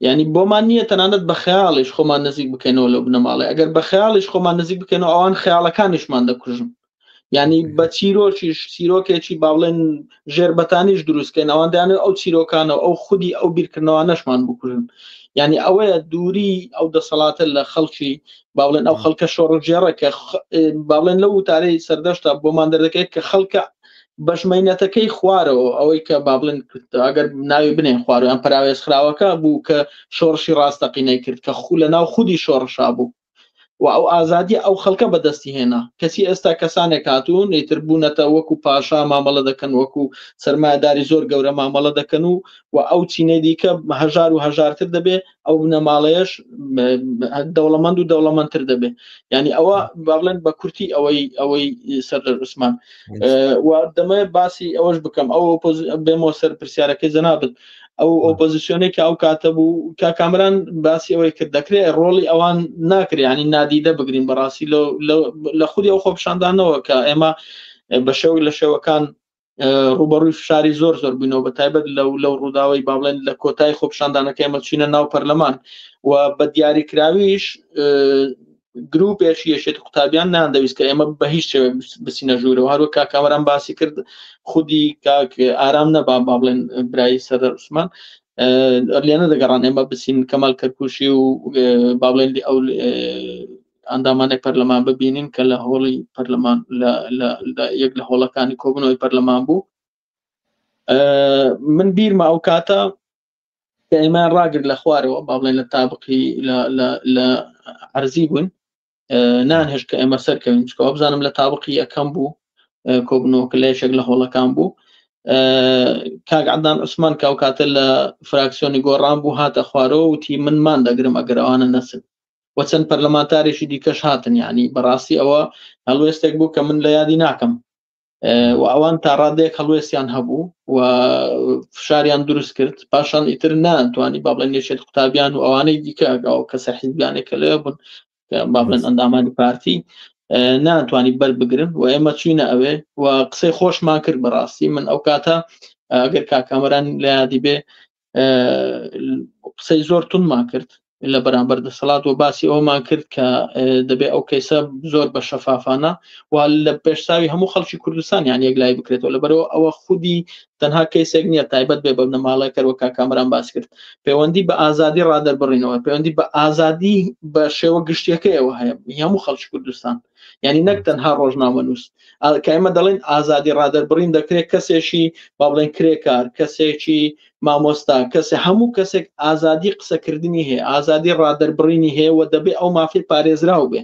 ینی بۆمان نییە تەنانەت بە خەیاڵیش خۆمان نزیک بکەینەوە لەو بنەماڵی، ئەگەر بە خەیاڵیش خۆمان نزیک بکەینەوە ئەوان خەیاڵەکانیشمان دەکوژن. ینی بە چیرۆکیش چیرۆکێکی با بڵێن ژێربەتانیش دروستکەین، ئەوان دەیانێت ئەو چیرۆکانە ئەو خودی ئەو بیرکردنەوەانەشمان بکوژن. ینی ئەوەیە دووری ئەو دەسەڵاتە لە خەڵکی با بڵێن ئەو خەڵکە شۆڕژێڕە کە با بڵێن لەو وتارەی سەردەشتا بۆمان دەردەکەێت کە خەڵکە بەشمەینەتەکەی خوارەوە، ئەوەی کە با بڵێن ئەگەر ناوی بنێن خوارەوەیان پراوێز خراوەکە بوو کە شۆڕشی ڕاستەقینەی کرد کە خو لە ناو خودی شۆڕشا بوو و ئەو ئازادی ئەو خەڵکە بەدەستی هێنا. کەسی ئێستا کەسانێک هاتوون ئیتر بوونەتە وەکو پاشا مامەڵە دەکەن، وەکو سەرمایهداری زۆر گەورە مامەڵە دەکەن و ئەو چینەی دیکە هەژار و هەژارتر دەبێ، ئەو بنەماڵەیەش دەوڵەمەند و دەوڵەمەندتر دەبێ. ینی ئەوە با بڵێن بە کورتی ئەوەی سەردەر عوسمان. و دەمەوێت باسی ئەوەش بکەم، ئەو بێمەوە سەر پرسیارەکەی جەنابەت، ئەو ئۆپۆزیسیۆنێک ئەو کاتە بوو کە کامران باسی ئەوەی کرد دەکرێت ڕۆڵی ئەوان ناکرێ، ینی نادیدە بگرین بەڕاستی لە خودی ئەو خۆپشاندانەوە کە ئێمە بە شێو لە شێوەکان ڕوبەڕووی فشاری زۆر بووینەوە، بە تایبەت لەو ڕووداوی با بڵێن لە کۆتای خۆپشاندانەکە ئێمە چینە ناو پەرلەمان و بە دیاریکراویش گروپێکی یەشێتی قوتابیان ناندەویست کە ئێمە بە هیچ شێوە بچینە ژوورەوە. هەروە کاکامەران باسی کرد خودی کاک ئارام نەبا با بڵێن برای سەردەر عوسمان لێنە دەگەڕان ئێمە بچین کەمال کەرکوشی و با بڵێن ئەو ئەندامانی پەرلەمان ببینین کە لە هۆڵی پەرلەمان یەک لە هۆڵەکانی کۆبوونەوەی پەرلەمان بوو. من بیرمە ئەو کاتە کە ئێمان ڕاگرت لە خوارەوە با بڵێن لە تابقی لە عەرزی بوون نانهێش کە ئێمە سەرکەوین، چکەوە بزانم لە تابقی یەکەم بوو کۆبوونەوەکە لە یەکێک لە هۆڵەکان بوو. کاک عەدنان عوسمان کە ئەو کاتە لە فراکسیۆنی گۆڕان بوو هاتە خوارەوە وتی منمان دەگرم ئەگەر ئەوانە نەسن و چەند پەرلەمانتارێکی دیکەش هاتن. ینی بەڕاستی ئەوە هەڵوێستێک بوو کە من لە یادی ناکەم و ئەوان تا ڕادەیەک هەڵوێستیان هەبوو و فشاریان دروست کرد. پاشان ئیتر نانتوانی با بڵێن یەکێتی قوتابیان و ئەوانەی دیکە ئەو کەسە حیزبیانێکە لێ بوون با بڵێن ئەندامانی پارتی ناتوانی بەربگرن و ئێمە چوینە ئەوێ و قسەی خۆشمان کرد. بەڕاستی من ئەو کاتە ئەگەر کاکامەران لە یادی بێ قسەی زۆر تونمان کرد لە بەرامبەر دەسەڵات و باسی ئەومان کرد کە دەبێ ئەو کەیسە زۆر بە شەفافانە و لە پێشساوی هەموو خەڵکی کوردستان یان یەک لای بکرێتەوە، لەبەرەوە ئەوە خودی تەنها کەیسێک نییە تایبەت بێ بە بنەماڵەی کەرەوە کاکامەران باس کرد. پەیوەندی بە ئازادی ڕادەربڕینەوە، پەیوەندی بە ئازادی بە شێوە گشتیەکەیەوە هەیە هەموو خەڵکی کوردستان، ینی نەک تەنها ڕۆژنامەنووس کە ئێمە دەڵێن ئازادی ڕادەربڕین دەکرێت کەسێکی با بڵێن کرێکار، کەسێکی مامۆستا، کەسێ هەموو کەسێک ئازادی قسەکردنی هەیە، ئازادی ڕادەربڕینی هەیە و دەبێ ئەو مافی پارێزراو بێ.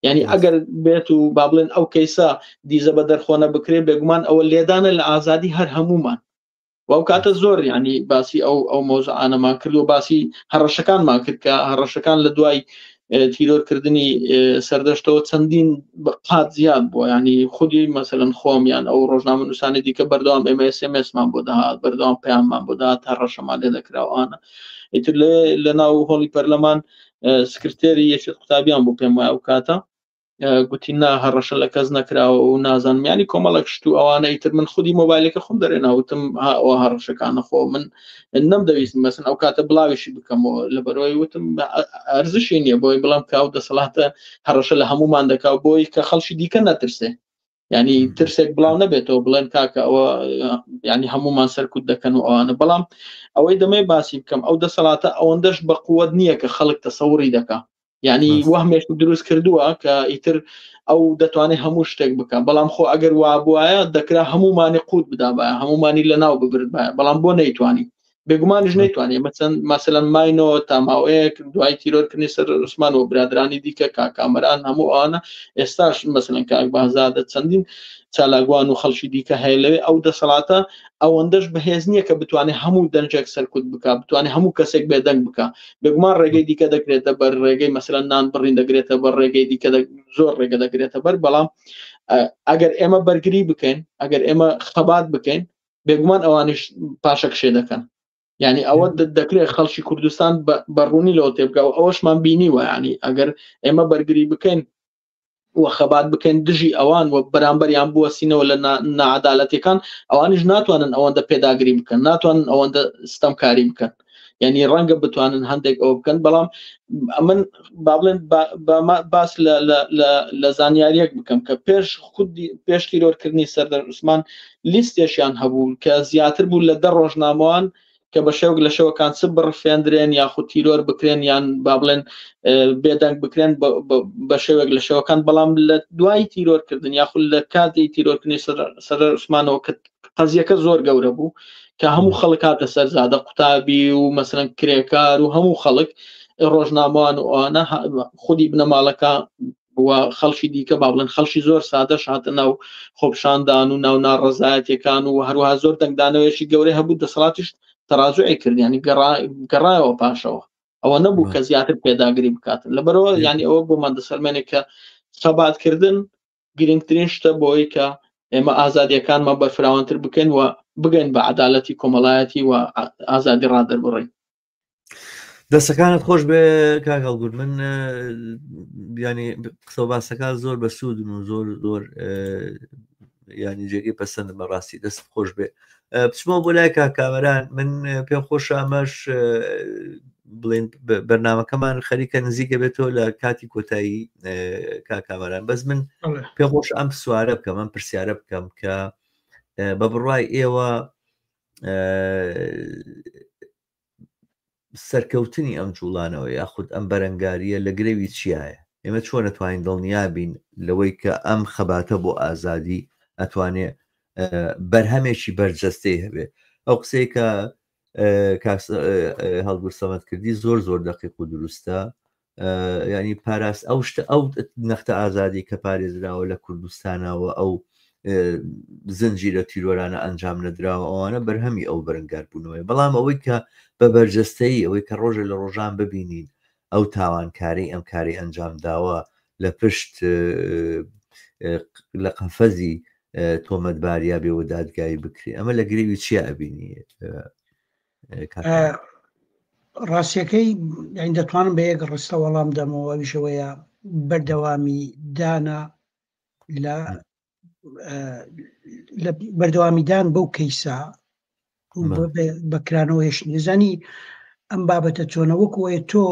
ینی ئەگەر بێت و با بڵێن ئەو کەیسە دیزە بە دەرخۆنە بکرێت بێگومان ئەوە لێدانە لە ئازادی هەر هەمومان و ئەو کاتە زۆر ینی باسی ئەو مۆزوعانەمان کرد و باسی هەڕەشەکانمان کرد کە هەڕەشەکان لە دوای تیرۆرکردنی سەردەشتەوە چەندین قات زیاد بووە. ینی خودی مەسەلەن خۆمیان ئەو ڕۆژنامەنووسانی دیکە بەردەوام SMS-مان بۆ دەهات، بەردەوام پەیاممان بۆ دەهات، هەڕەشەمان لێ دەکراوانە. ئیتر لە ناو هۆڵی پەرلەمان سکرتێری یەکێتی قوتابیان بوو پێم وایە ئەو کاتە گوتی نا هەڕەشە لە کەس نەکراوە و نازانم ینی کۆمەڵێک شت و ئەوانە. ئیتر من خودی مۆبایلەکە خۆم دەرێناوتم ئەوە هەڕەشەکانە خۆ من نەمدەویستم مەسن ئەو کاتە بڵاویشی بکەمەوە لەبەرەوەی وتم ئەرزشی نییە بۆی بڵام کاو دەسەڵاتە هەڕەشە لە هەمومان دەکاو بۆی کە خەڵکی دیکە نەترسێ، ینی ترسێک بڵاو نەبێتەوە بڵێن کاکە ئەوە ینی هەمومان سەرکوت دەکەن و ئەوانە. بەڵام ئەوەی دەمەی باسی بکەم ئەو دەسەڵاتە ئەوەندەش بە قووەت نییە کە خەڵک تەسەوری دەکا. یعنی وهمێش دروست کردووە کە ئیتر ئەو دەتوانێت هەموو شتێک بکە بەڵام خۆ ئەگەر وا بواە دەکرا هەمومانی قوت بدا بە هەمومانی لە ناو ببرد بە بەڵام بۆ نەیتوانی بێگومانیش نەیتوانێت مەسەلەن ماینەوە تاماوەیەک دوای تیرۆرکردنی سەر عوسمان و برادرانی دیکە کاکامەران هەموو ئەوانە ئێستاش مەسەلەن کاک بەهزادە چەندین چالاگوان و خەڵکی دیکە هەیە لەوێ ئەو دەسەڵاتە ئەوەندەش بەهێز نییە کە بتوانێت هەموو دەنجێک سەرکوت بکە بتوانێت هەموو کەسێک بێدەنگ بکە بێگومان ڕێگەی دیکە دەکرێتە بەر ڕێگەی مەسەلەن نان بڕین دەگرێتە بەر ڕێگەی دیکە زۆر ڕێگە دەگرێتە بەر بەڵام ئەگەر ئێمە بەرگری بکەین ئەگەر ئێمە خەبات بکەین بێگومان ئەوانش پاشە کشێ دەکەن یعنی ئەوە دەکرێت خەڵکی کوردستان بەڕوونی لەوە تێبگە و ئەوەشمان بینیوە ینی ئەگەر ئێمە بەرگری بکەین و خەبات بکەین دژی ئەوان و بەرامبەریان بووە سینەوە لە نەعەدالەتیەکان ئەوانیش ناتوانن ئەوەندە پێداگری بکەن ناتوانن ئەوەندە ستەمکاری بکەن یعنی ڕەنگە بتوانن هەندێک ئەوە بکەن بەڵام من با بڵێن باس لە زانیاریەک بکەم کە پێش تیرۆرکردنی سەردار عوسمان لیستێشیان هەبوو کە زیاتر بوو لە 10 ڕۆژنامەوان کە بە شێوک لە شەوەکان چ بڕفێندرێن یاخود تیرۆر بکرێن یان با بڵێن بێدەنگ بکرێن بە شێوێک لە شەوەکان بەڵام لە دوای تیرۆرکردن یاخود لە کاتی تیرۆرکردنی سەردار عوسمانەوە کە قەزیەکە زۆر گەورە بوو کە هەموو خەڵک هاتە سەرزادە قوتابی و مەسەلەن کرێکار و هەموو خەڵک ڕۆژنامەوان و ئەوانە خودی بنەماڵەکە و خەڵکی دیکە با بڵێن خەڵکی زۆر سادەش هاتە ناو خۆپشاندان و ناو ناڕەزایەتیەکان و هەروەها زۆر دەنگدانەوەیەکی گەورەی هەبوو دەسەڵاتیش تەراجوعی کرد ینی گەڕایەوە پاشەوە ئەوە نەبوو کە زیاتر پێداگری بکاتن لەبەرەوە ینی ئەوە بۆمان دەسەلمێنێت کە خەباتکردن گرنگترین شتە بۆی کە ئێمە ئازادیەکانمان بەرفراوانتر بکەین و بگەین بە عەدالەتی کۆمەڵایەتی و ئازادی ڕادەربڕین. دەستەکانت خۆش بێ کاک هەڵگورد من ینی قسە و باسەکان زۆر بە سوودن و زۆر ینی جێگەی پەسەندم بەڕاستی دەست خۆش بێ بچمەوە بۆ لای کاکامەران من پێم خۆش ئەمەش بڵێن بەرنامەکەمان خەریکە نزیکە بێتەوە لە کاتی کۆتایی کاکامەران بەس من پێم خۆش ئەم سوارە بکەم ئەم پرسیارە بکەم کە بە بڕوای ئێوە سەرکەوتنی ئەم جوڵانەوە یاخود ئەم بەرەنگاریە لە گرێوی چیایە ئێمە چۆن نەتوانین دڵنیابین لەوەی کە ئەم خەباتە بۆ ئازادی ئەتوانێ بەرهەمێکی بەرجەستەی هەبێ ئەو قسەی کە هەڵگورد سەمەد کردی زۆر دقیق و دروستە ینی پاراست ئەو شتە ئەو نەختە ئازادی کە پارێزراوە لە کوردستانەوە ئەو زنجیرە تیرۆرانە ئەنجام نەدراوە ئەوانە بەرهەمی ئەو بەرەنگار بوونەوەی بەڵام ئەوەی کە بە بەرجەستەی ئەوەی کە ڕۆژە لە ڕۆژان ببینین ئەو تاوانکاری ئەم کاری ئەنجام داوە لە پشت لە قەفەزی تۆمەتباریا بێەوە دادگایی بکری ئەمە لە گرێوی چیە ئەبینی ڕاستیەکەی یان دەتوانم بە یەک ڕستە وەڵام دەمەوە ویشەوەیە بەردەوامی دانا لە بەردەوامیدان بەو کەیسا بەکرانەوە هێشت نزانی ئەم بابەتە چۆنەوەکوەیە تۆ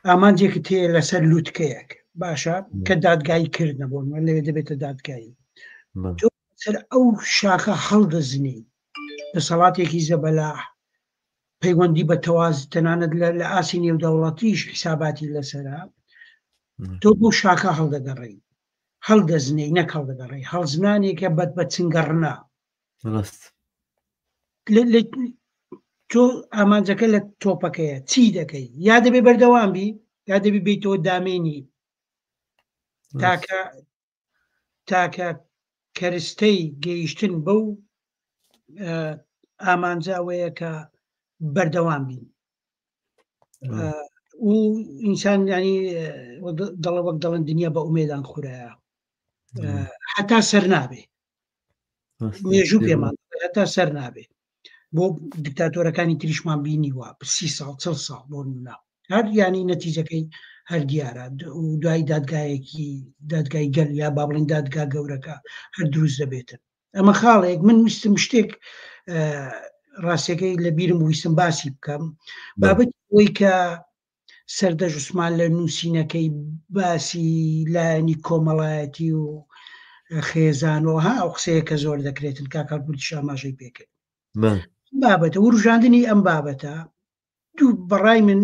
ئامانجێکت هەیە لەسەر لووتکەیەک باشە کە دادگایی کرد نەبوون لەوێ دەبێتە دادگایی تۆ سەر ئەو شاخە هەڵدەزنی دەسەڵاتێکی زەبەلاح پەیوەندی بە تەواز تەنانەت لە ئاسی نێودەوڵەتیش حیساباتی لەسەرا تۆ بۆ شاخە هەڵدەگەڕی هەڵدەزنەی نەک هەڵدەگەڕی هەڵزنانێکە بەد بە چنگەڕنا تۆ ئامانجەکە لە تۆپەکەیە چی دەکەی یا دەبێ بەردەوام بی یا دەبێ بیتەوە دامێنی تاکە کەرستەی گەیشتن بەو ئامانجاوەیە کە بەردەوام بین و ئینسان ینی دەڵە وەک دەڵێن دنیا بە ئومێدان خورایە حتا سەر نابێ مێژوو پێمان هەتا سەر نابێ بۆ دیکتاتۆرەکانی تریشمان بینیوە 30 ساڵ 40 ساڵ بۆ نمونا هەر ینی نەتیجەکەی هەر دیارە و دوای دادگای گەل یا با بڵێن دادگا گەورەکە هەر دروست دەبێتن ئەمە خاڵێک من ویستم شتێک ڕاستیەکەی لە بیرم ویستم باسی بکەم بابەت ئەوەی کە سەردار عوسمان لە نووسینەکەی باسی لایەنی کۆمەڵایەتی و خێزانەوە ها ئەو قسەیە کە زۆر دەکرێتن کاکە گوتی ئاماژەی پێکرد بابەتە وروژاندنی ئەم بابەتە بەڕای من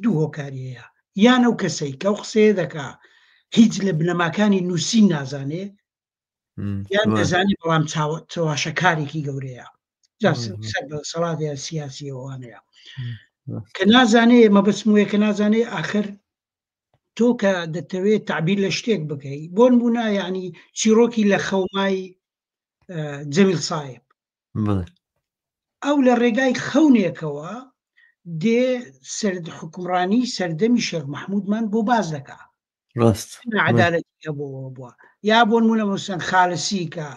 دوو هۆکاری هەیە یان ئەو کەسەی کە ئەو قسەیە دەکا هیچ لە بنەماکانی نووسین نازانێ یان دەزانێت بەڵام چاواشەکارێکی گەورەیە سەر بە سەڵاتە سیاسی ئەوانەیە کە نازانێ مەبەسم وەیە کە نازانێ ئاخر تۆ کە دەتەوێت تعبیر لە شتێک بکەیت بۆن بوونا یعنی چیرۆکی لە خەومای جەمیل سایب ئەو لە ڕێگای خەونێکەوە دێ سەرد حکومڕانی سەردەمی شێخ مەحموودمان بۆ باز دەکا عەدالەتی بووە یا بۆن مونە مەسەن خالسی کە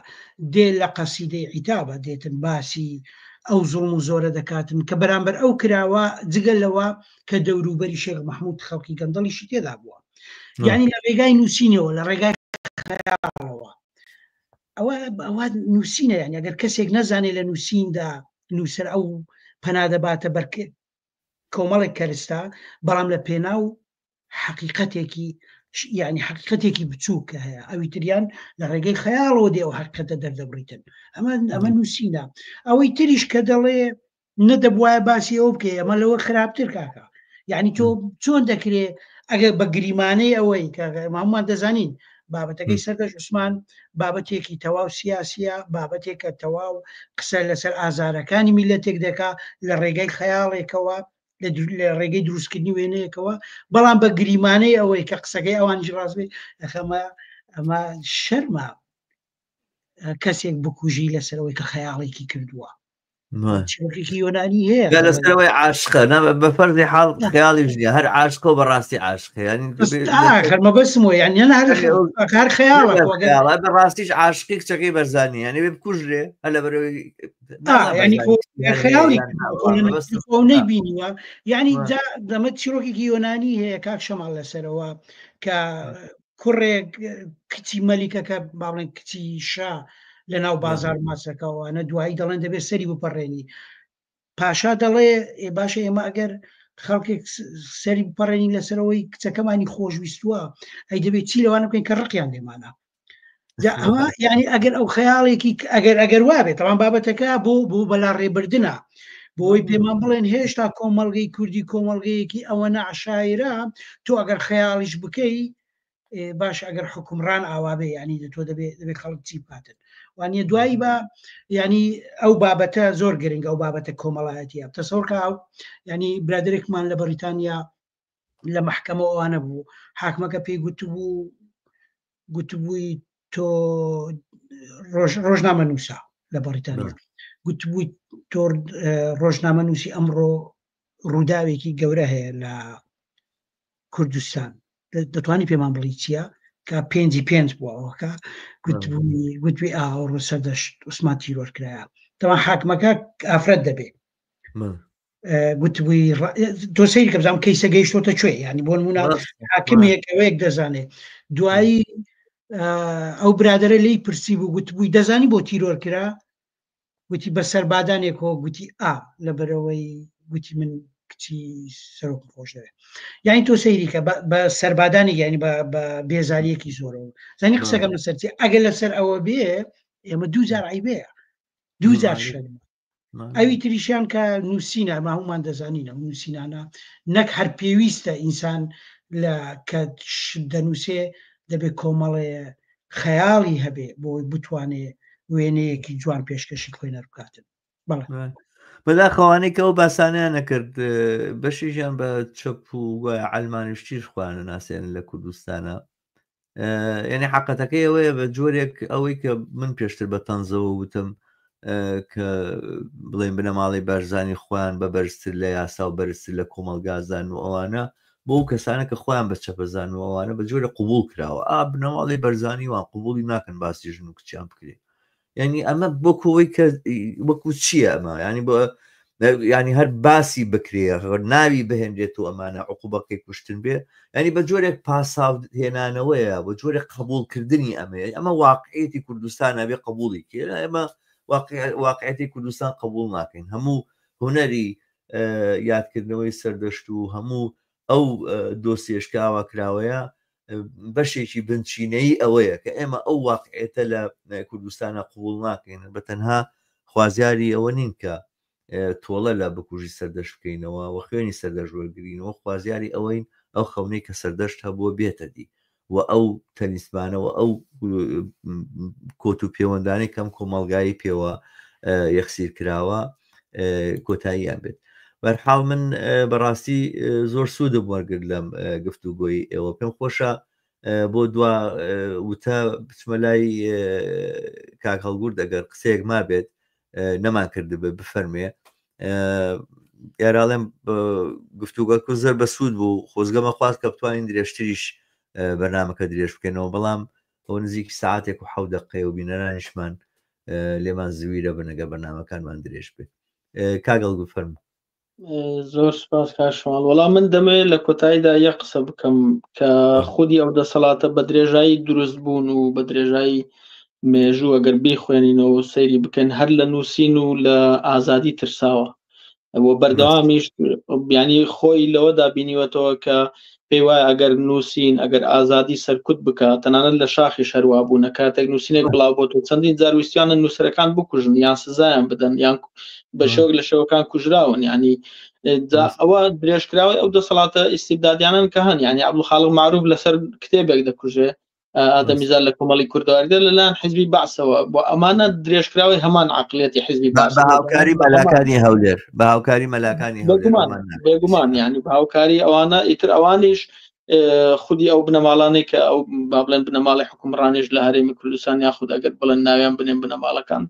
دێ لە قەسیدەی عیتابە دێتن باسی ئەو زوڵم و زۆرە دەکاتن کە بەرامبەر ئەو کراوە جگەلەوە کە دەوروبەری شێخ مەحموود خەڵکی گەندەڵیشی تێدا بووە یعنی لە ڕێگای نووسینەوە لە ڕێگای خەیاڵەوە ئەوە نووسینە یعنی ئەگەر کەسێک نەزانێت لە نووسیندا نووسەر ئەو پەنادەباتە بەرکێ کۆمەڵێک کەرستا بەڵام لە پێناو حقیقەتێکی یعنی حقیقەتێکی بچووکە هەیە ئەوی تریان لە ڕێگەی خەیاڵەوە دێ ئەو حقیقەتە دەردەبڕیتن ئەمە نووسینە ئەوەی تریش کە دەڵێ نەدەبوایە باسی ئەو بکە ئەمە لەوە خراپتر کاکە یعنی تۆ چۆن دەکرێت ئەگەر بە گریمانەی ئەوەی کە هەمومان دەزانین بابەتەکەی سەردەش عوسمان بابەتێکی تەواو سیاسیە بابەتێکە تەواو قسە لەسەر ئازارەکانی میلەتێک دەکا لە ڕێگەی خەیاڵێکەوە لە ڕێگەی دروستکردنی وێنەیەکەوە بەڵام بە گریمانەی ئەوەی کە قسەکەی ئەوانجی ڕاستبێ ئەمە شەرمە کەسێک بکوژی لەسەرەوەی کە خەیاڵێکی کردووە چێکی یۆنانی هەیە لەسەرەوەی عاشقە بە فەرزی حاڵ خەیاڵی ژنیە هەر عاشقە و بەڕاستی عاشقە خەرمە بەسمەوە یعنی هەر خەیاڵە بەڕاستیش عاشقی کچەکەی بەرزانی یعنی بێ بکوژرێ هە لە بەرەوەی خەیاڵی نەی بینیوە یعنی دەمە چیرۆکێکی یۆنانی هەیە کاک شەماڵ لەسەرەوە کە کوڕێک کچی مەلیکەکە باڵێن کچی شا لە ناو بازار ماسەکەوانە دوایی دەڵێن دەبێت سەری بپەڕێنی پاشا دەڵێ باشە ئێمە ئەگەر خەڵکێک سەری بپەڕێنی لەسەرەوەی کچەکەمانی خۆشویستووە ئەی دەبێت چی لەوانە بکەین کە ڕقیان لێمانە ئەوە یعنی ئەگەر ئەو خەیاڵێکی ئەگەر وابێت ئەوان بابەتەکە بۆ بەلا ڕێبردنە بۆی پێمان بڵێن هێشتا کۆمەڵگەی کوردی کۆمەڵگەیەکی ئەوە نەعشایرە تۆ ئەگەر خەیاڵیش بکەی باش ئەگەر حکومڕان ئاوابێ ینی تۆ دەبێت خەڵک چی بکاتن وانە دوایی بە ینی ئەو بابەتە زۆر گرنگە ئەو بابەتە کۆمەڵایەتیە تەسەوڕکە ینی برادێکمان لە بەریتانیا لە محکەمە ئەوانە بوو حاکمەکە پێی گوتبووی تۆ ڕۆژنامە نووسا لە بەریتانیا گوتبووی تۆ ڕۆژنامە نووسی ئەمڕۆ ڕووداوێکی گەورە هەیە لە کوردستان دەتوانی پێمان بڵی چییە کە 5 بووە ئەوەکە گوتوی ئاڕۆ سەردەشت عوسمان تیرۆر کرایە تەوان حاکمەکە ئافرەت دەبێت گوتبووی تۆ سەیری کە بزانام کەیسە گەیشتۆتە کوێ ینی بۆ نمونە حاکمێکەوەیەک دەزانێت دوایی ئەو برادەرە لی پرسی بوو گوتبووی دەزانی بۆ تیرۆر کرا گوتی بە سەربادانێکەوە گوتی لەبەرەوەی گوتی من کچی سەرۆکم خۆش دەوێت یعنی تۆ سەیری کە بە سەربادانی یعنی بە بێزاریەکی زۆرەوە زانی قسەکەم لەسەرچی ئەگەر لەسەر ئەوە بێ ئێمە 2000 عیبەیە 2000 شەرمە ئەوی تریشیان کە نووسینە هەمومان دەزانینە نووسینانە نەک هەر پێویستە ئینسان لە کە دەنووسێ دەبێت کۆمەڵێ خەیاڵی هەبێ بۆی بتوانێ وێنەیەکی جوان پێشکەشی خوێنەر بکاتن بەڵێ بەداخەوانەی کە ئەو باسانیان نەکرد بەشیژیان بە چەپ و ئەلمانیشتیش خوانە ناسێن لە کوردستانە یعنی حقەتەکەی ئەوەیە بە جۆرێک ئەوەی کە من پێشتر بە تەنزەوە وتم کە بڵێن بنەماڵی بەرزانی خۆیان بە بەرزتر لە یاسا و بەرزتر لە کۆمەلگازان و ئەوانە بۆ کەسانە کە خۆیان بە چەپەزان و ئەوانە بە جۆرە قوبول کراوە بنەماڵی بەرزانی وان قوبولی ناکەن باسی ژن و کچیان بکرێت یعنی ئەمە بۆکەوەی کە وەکو چییە ئەمە ینی بۆ ینی هەر باسی بکرێ ناوی بهێنرێت و ئەمانە عقوبەکەی کوشتن بێ ینی بە جۆرێک پاساو هێنانەوەیە بە جۆرێک قبولکردنی ئەمە واقعیەتی کوردستانە بێ قبولی کێ ئێمە واقعیەتی کوردستان قبول ناکەین هەموو هوەری یادکردنەوەی سەردەشت و هەموو ئەو دۆسیێشکاوە کراوەیە بەشێکی بنچینەی ئەوەیە کە ئێمە ئەو واقعێتە لە کوردستانە قوبول ناکەین بە تەنها خوازیاری ئەوە نین کە تۆڵە لە بکوژی سەردەش بکەینەوە و خوێنی سەردەژ وەرگرینەوە خوازیاری ئەوەین ئەو خەونەی کە سەردەشت هەبووە بێتە دی و ئەو تەلیسمانەوە ئەو کۆت و پەیوەندانەی کەم کۆمەڵگایی پێوە یەخسیر کراوە کۆتاییان بێت. بەرحاڵ من بەڕاستی زۆر سوودم وەرگرت لەم گفتوگۆی ئێوە پێم خۆشە بۆ دوا وتە بچمە لای کاک هەڵگورد ئەگەر قسەیەک ما بێت نەمان کردبێ بفەرمێ یاراڵێم گفتوگۆکە زەر بە سوود بوو خۆزگەمە خواست کە بتوانین درێژتریش بەرنامەکە درێژ بکەینەوە بەڵام ئەو نزیکی ساعتێک و 7 دقەیە و بینەرانیشمان لێمان زویرە بنەگە بەرنامەکانمان درێژ بێت. کاگەڵ گوفەرمە. زۆر سپاس کاشماڵ. وەڵام من دەمەوێت لە کۆتاییدا یە قسە بکەم کە خودی ئەو دەسەڵاتە بە درێژایی دروست بوون و بە درێژایی مێژوو ئەگەر بیخوێنینەوە سەیری بکەن هەر لە نووسین و لە ئازادی ترساوە بۆ بەردەوامیش بیانی خۆی لەوەدا بینیوەتەوە کە پێی وایە ئەگەر نووسین ئەگەر ئازادی سەرکوت بکات تەنانەت لە شاخی شەروا بوون کاتێک نووسینێک بڵاو بۆ تۆ چەندین جارویستیانە نووسەرەکان بکوژن یان سزایان بدەن یان بە شێوەک لە شێوەکان کوژراون ینی ئەوە درێژکراوی ئەو دەسەڵاتە ئیستیبدادیانن کە هەن ینی عەبدولخاڵق معروف لەسەر کتێبێک دەکوژێ ئادەمیزاد لە کۆمەڵی کوردەوەریدا لەلایەن حیزبی بەعسەوە بۆ ئەمانە درێژکراوی هەمان عەقڵیەتی حیزبی بەعس بە هاوکاری مەلاکانی هەولێر بە هاوکاری مەلاکانی بێگومان ینی بە هاوکاری ئەوانە ئیتر ئەوانیش خودی ئەو بنەماڵانەی کە ئەو با بڵێن بنەماڵی حکومڕانیش لە هەرێمی کوردستان یاخود ئەگەر بڵێن ناویان بنێن بنەماڵەکان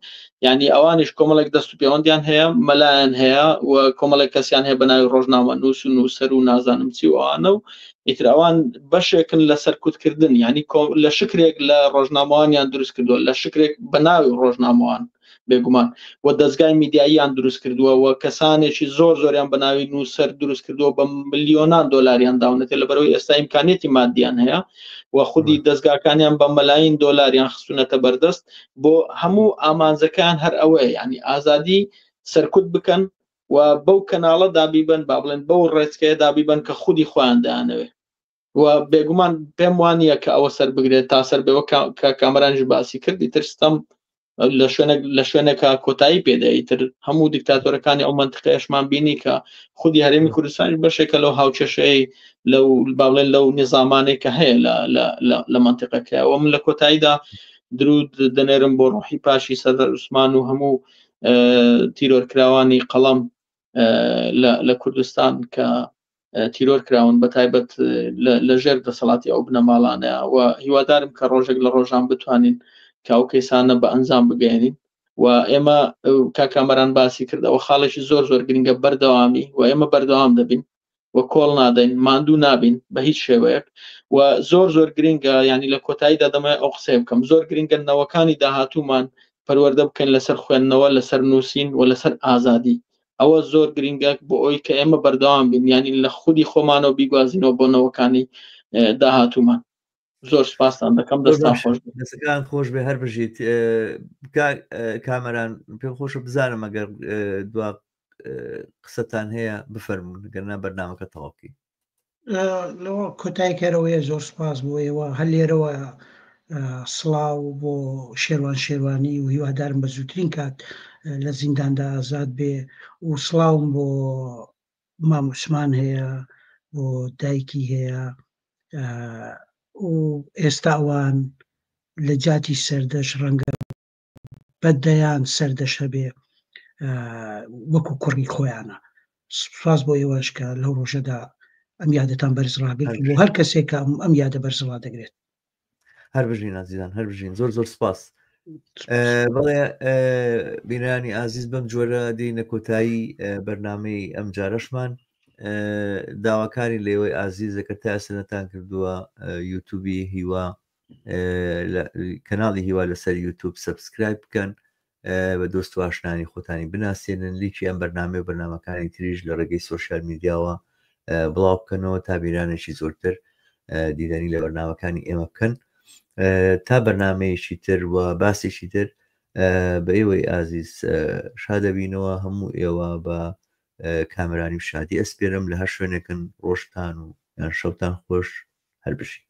ینی ئەوانیش کۆمەڵێک دەست و پەیوەندیان هەیە مەلایەن هەیە و کۆمەڵێک کەسیان هەیە بە ناوی ڕۆژنامە نووس و نووسەر و نازانم چی ئەوانە و ئیتر ئەوان بەشێکن لە سەرکوتکردن ینی لە شکرێک لە ڕۆژنامەوانیان دروست کردووە لە شکرێک بە ناوی ڕۆژنامەوان بێگومان و دەستگای میدیاییان دروست کردووە و کەسانێکی زۆر زۆریان بە ناوی نووسەر دروست کردووە بە ملیۆنان دۆلاریان داونێتێ لە بەرەوەی ئێستا ئیمکانێتی مادیان هەیە و خودی دەستگاکانیان بە مەلاین دۆلاریان خستونەتە بەردەست بۆ هەموو ئامانجەکان هەر ئەوەیە ینی ئازادی سەرکوت بکەن و بەو کەناڵە دابیبن با بڵێن بەو ڕێچکەیە دابیبن کە خودی خۆیان دایانەوێ و بێگومان پێم وانە کە ئەوە سەر بگرێت تا سەر بەوە کە کامەرانش باسی کردی ترستم لە شوێنێکە کۆتایی پێداییتر هەموو دیکتاتۆرەکانی ئەو منتقەیەشمان بینی کە خودی هەرێمی کوردستانی بەشێکە لەو هاوچەشەی لەو با بڵێن لەو نظامانێک کە هەیە لە منتقەکە و من لە کۆتاییدا درود دەنێرم بۆ ڕۆحی پاشی سەردار عوسمان و هەموو تیرۆرکراوانی قەڵەم لە کوردستان کە تیرۆر کراون بە تایبەت لە ژێر دەسەڵاتی ئەو بنەماڵانەیە و هیوادارم کە ڕۆژێک لە ڕۆژان بتوانین کە ئەو کەیسانە بە ئەنجام بگەێنین و ئێمە کاکامەران باسی کردەوە خاڵێکی زۆر زۆر گرنگە بەردەوامی و ئێمە بەردەوام دەبین و کۆڵ نادەین ماندوو نابین بە هیچ شێوەیەک و زۆر زۆر گرنگە ینی لە کۆتاییدا دەمای ئەو قسەی بکەم زۆر گرنگە نەوەکانی داهاتوومان پەروەردە بکەین لەسەر خوێندنەوە لەسەر نووسین و لەسەر ئازادی ئەوە زۆر گرنگە بۆ ئەوی کە ئێمە بەردەوام بین ینی لە خودی خۆمانەوە بیگوازینەوە بۆ نەوەکانی داهاتوومان. زۆر سپاسان دەکەم دەستان خۆش دەستەکان خۆش بێ هەر بژیت کامەران پێم خۆشە بزانم ئەگەر دوا قسەتان هەیە بفەرمون گەرنا بەرنامەکە تەواوکی لەوە کۆتایی کەرەوەیە زۆر سپاس بۆیەوە هەر لێرەوە سڵاو بۆ شێوانی و هیوادارم بە زووترین کات لە زینداندا ئازاد بێ و سڵاوم بۆ مام عوسمان هەیە بۆ دایکی هەیە و ئێستا ئەوان لە جاتی سەردەش ڕەنگە بەدەیان سەردەش هەبێ وەکو کوڕی خۆیانە سپاس بۆ ئێوەش کە لەو ڕۆژەدا ئەم یادەتان بەرزڕاگرت بۆ هەر کەسێک ئەم یادە بەرزڕا دەگرێت. هەر بژین ئازیزان هەر بژین زۆر زۆر سپاس. بەڵێ بینانی ئازیز بەم جۆرە دێنە کۆتایی بەرنامەی ئەم جارەشمان داواکاری لێوەی ئازیزە کە تا ئەسنەتان کردووە یوتیوبی هیوا کەناڵی هیوا لەسەر یوتیوب سەبسکرایب بکەن بە دۆست و ئاشنانی خۆتانی بناسیێنن لیکی ئەم بەرنامە و بەرنامەکانی تریش لە ڕێگەی سۆشیال میدیاوە بڵاو بکەنەوە تا بیرانێکی زۆرتر دیدەنی لە بەرنامەکانی ئێمە بکەن تا بەرنمەیەکی تر و باسێکی تر بە ئێوەی ئازیز شادەبینەوە هەموو ئێوە بە کامرانی و شادی ئەسپێرم لە هەر شوێنێکن ڕۆژتان و یان شەوتان خۆش هەر بشی.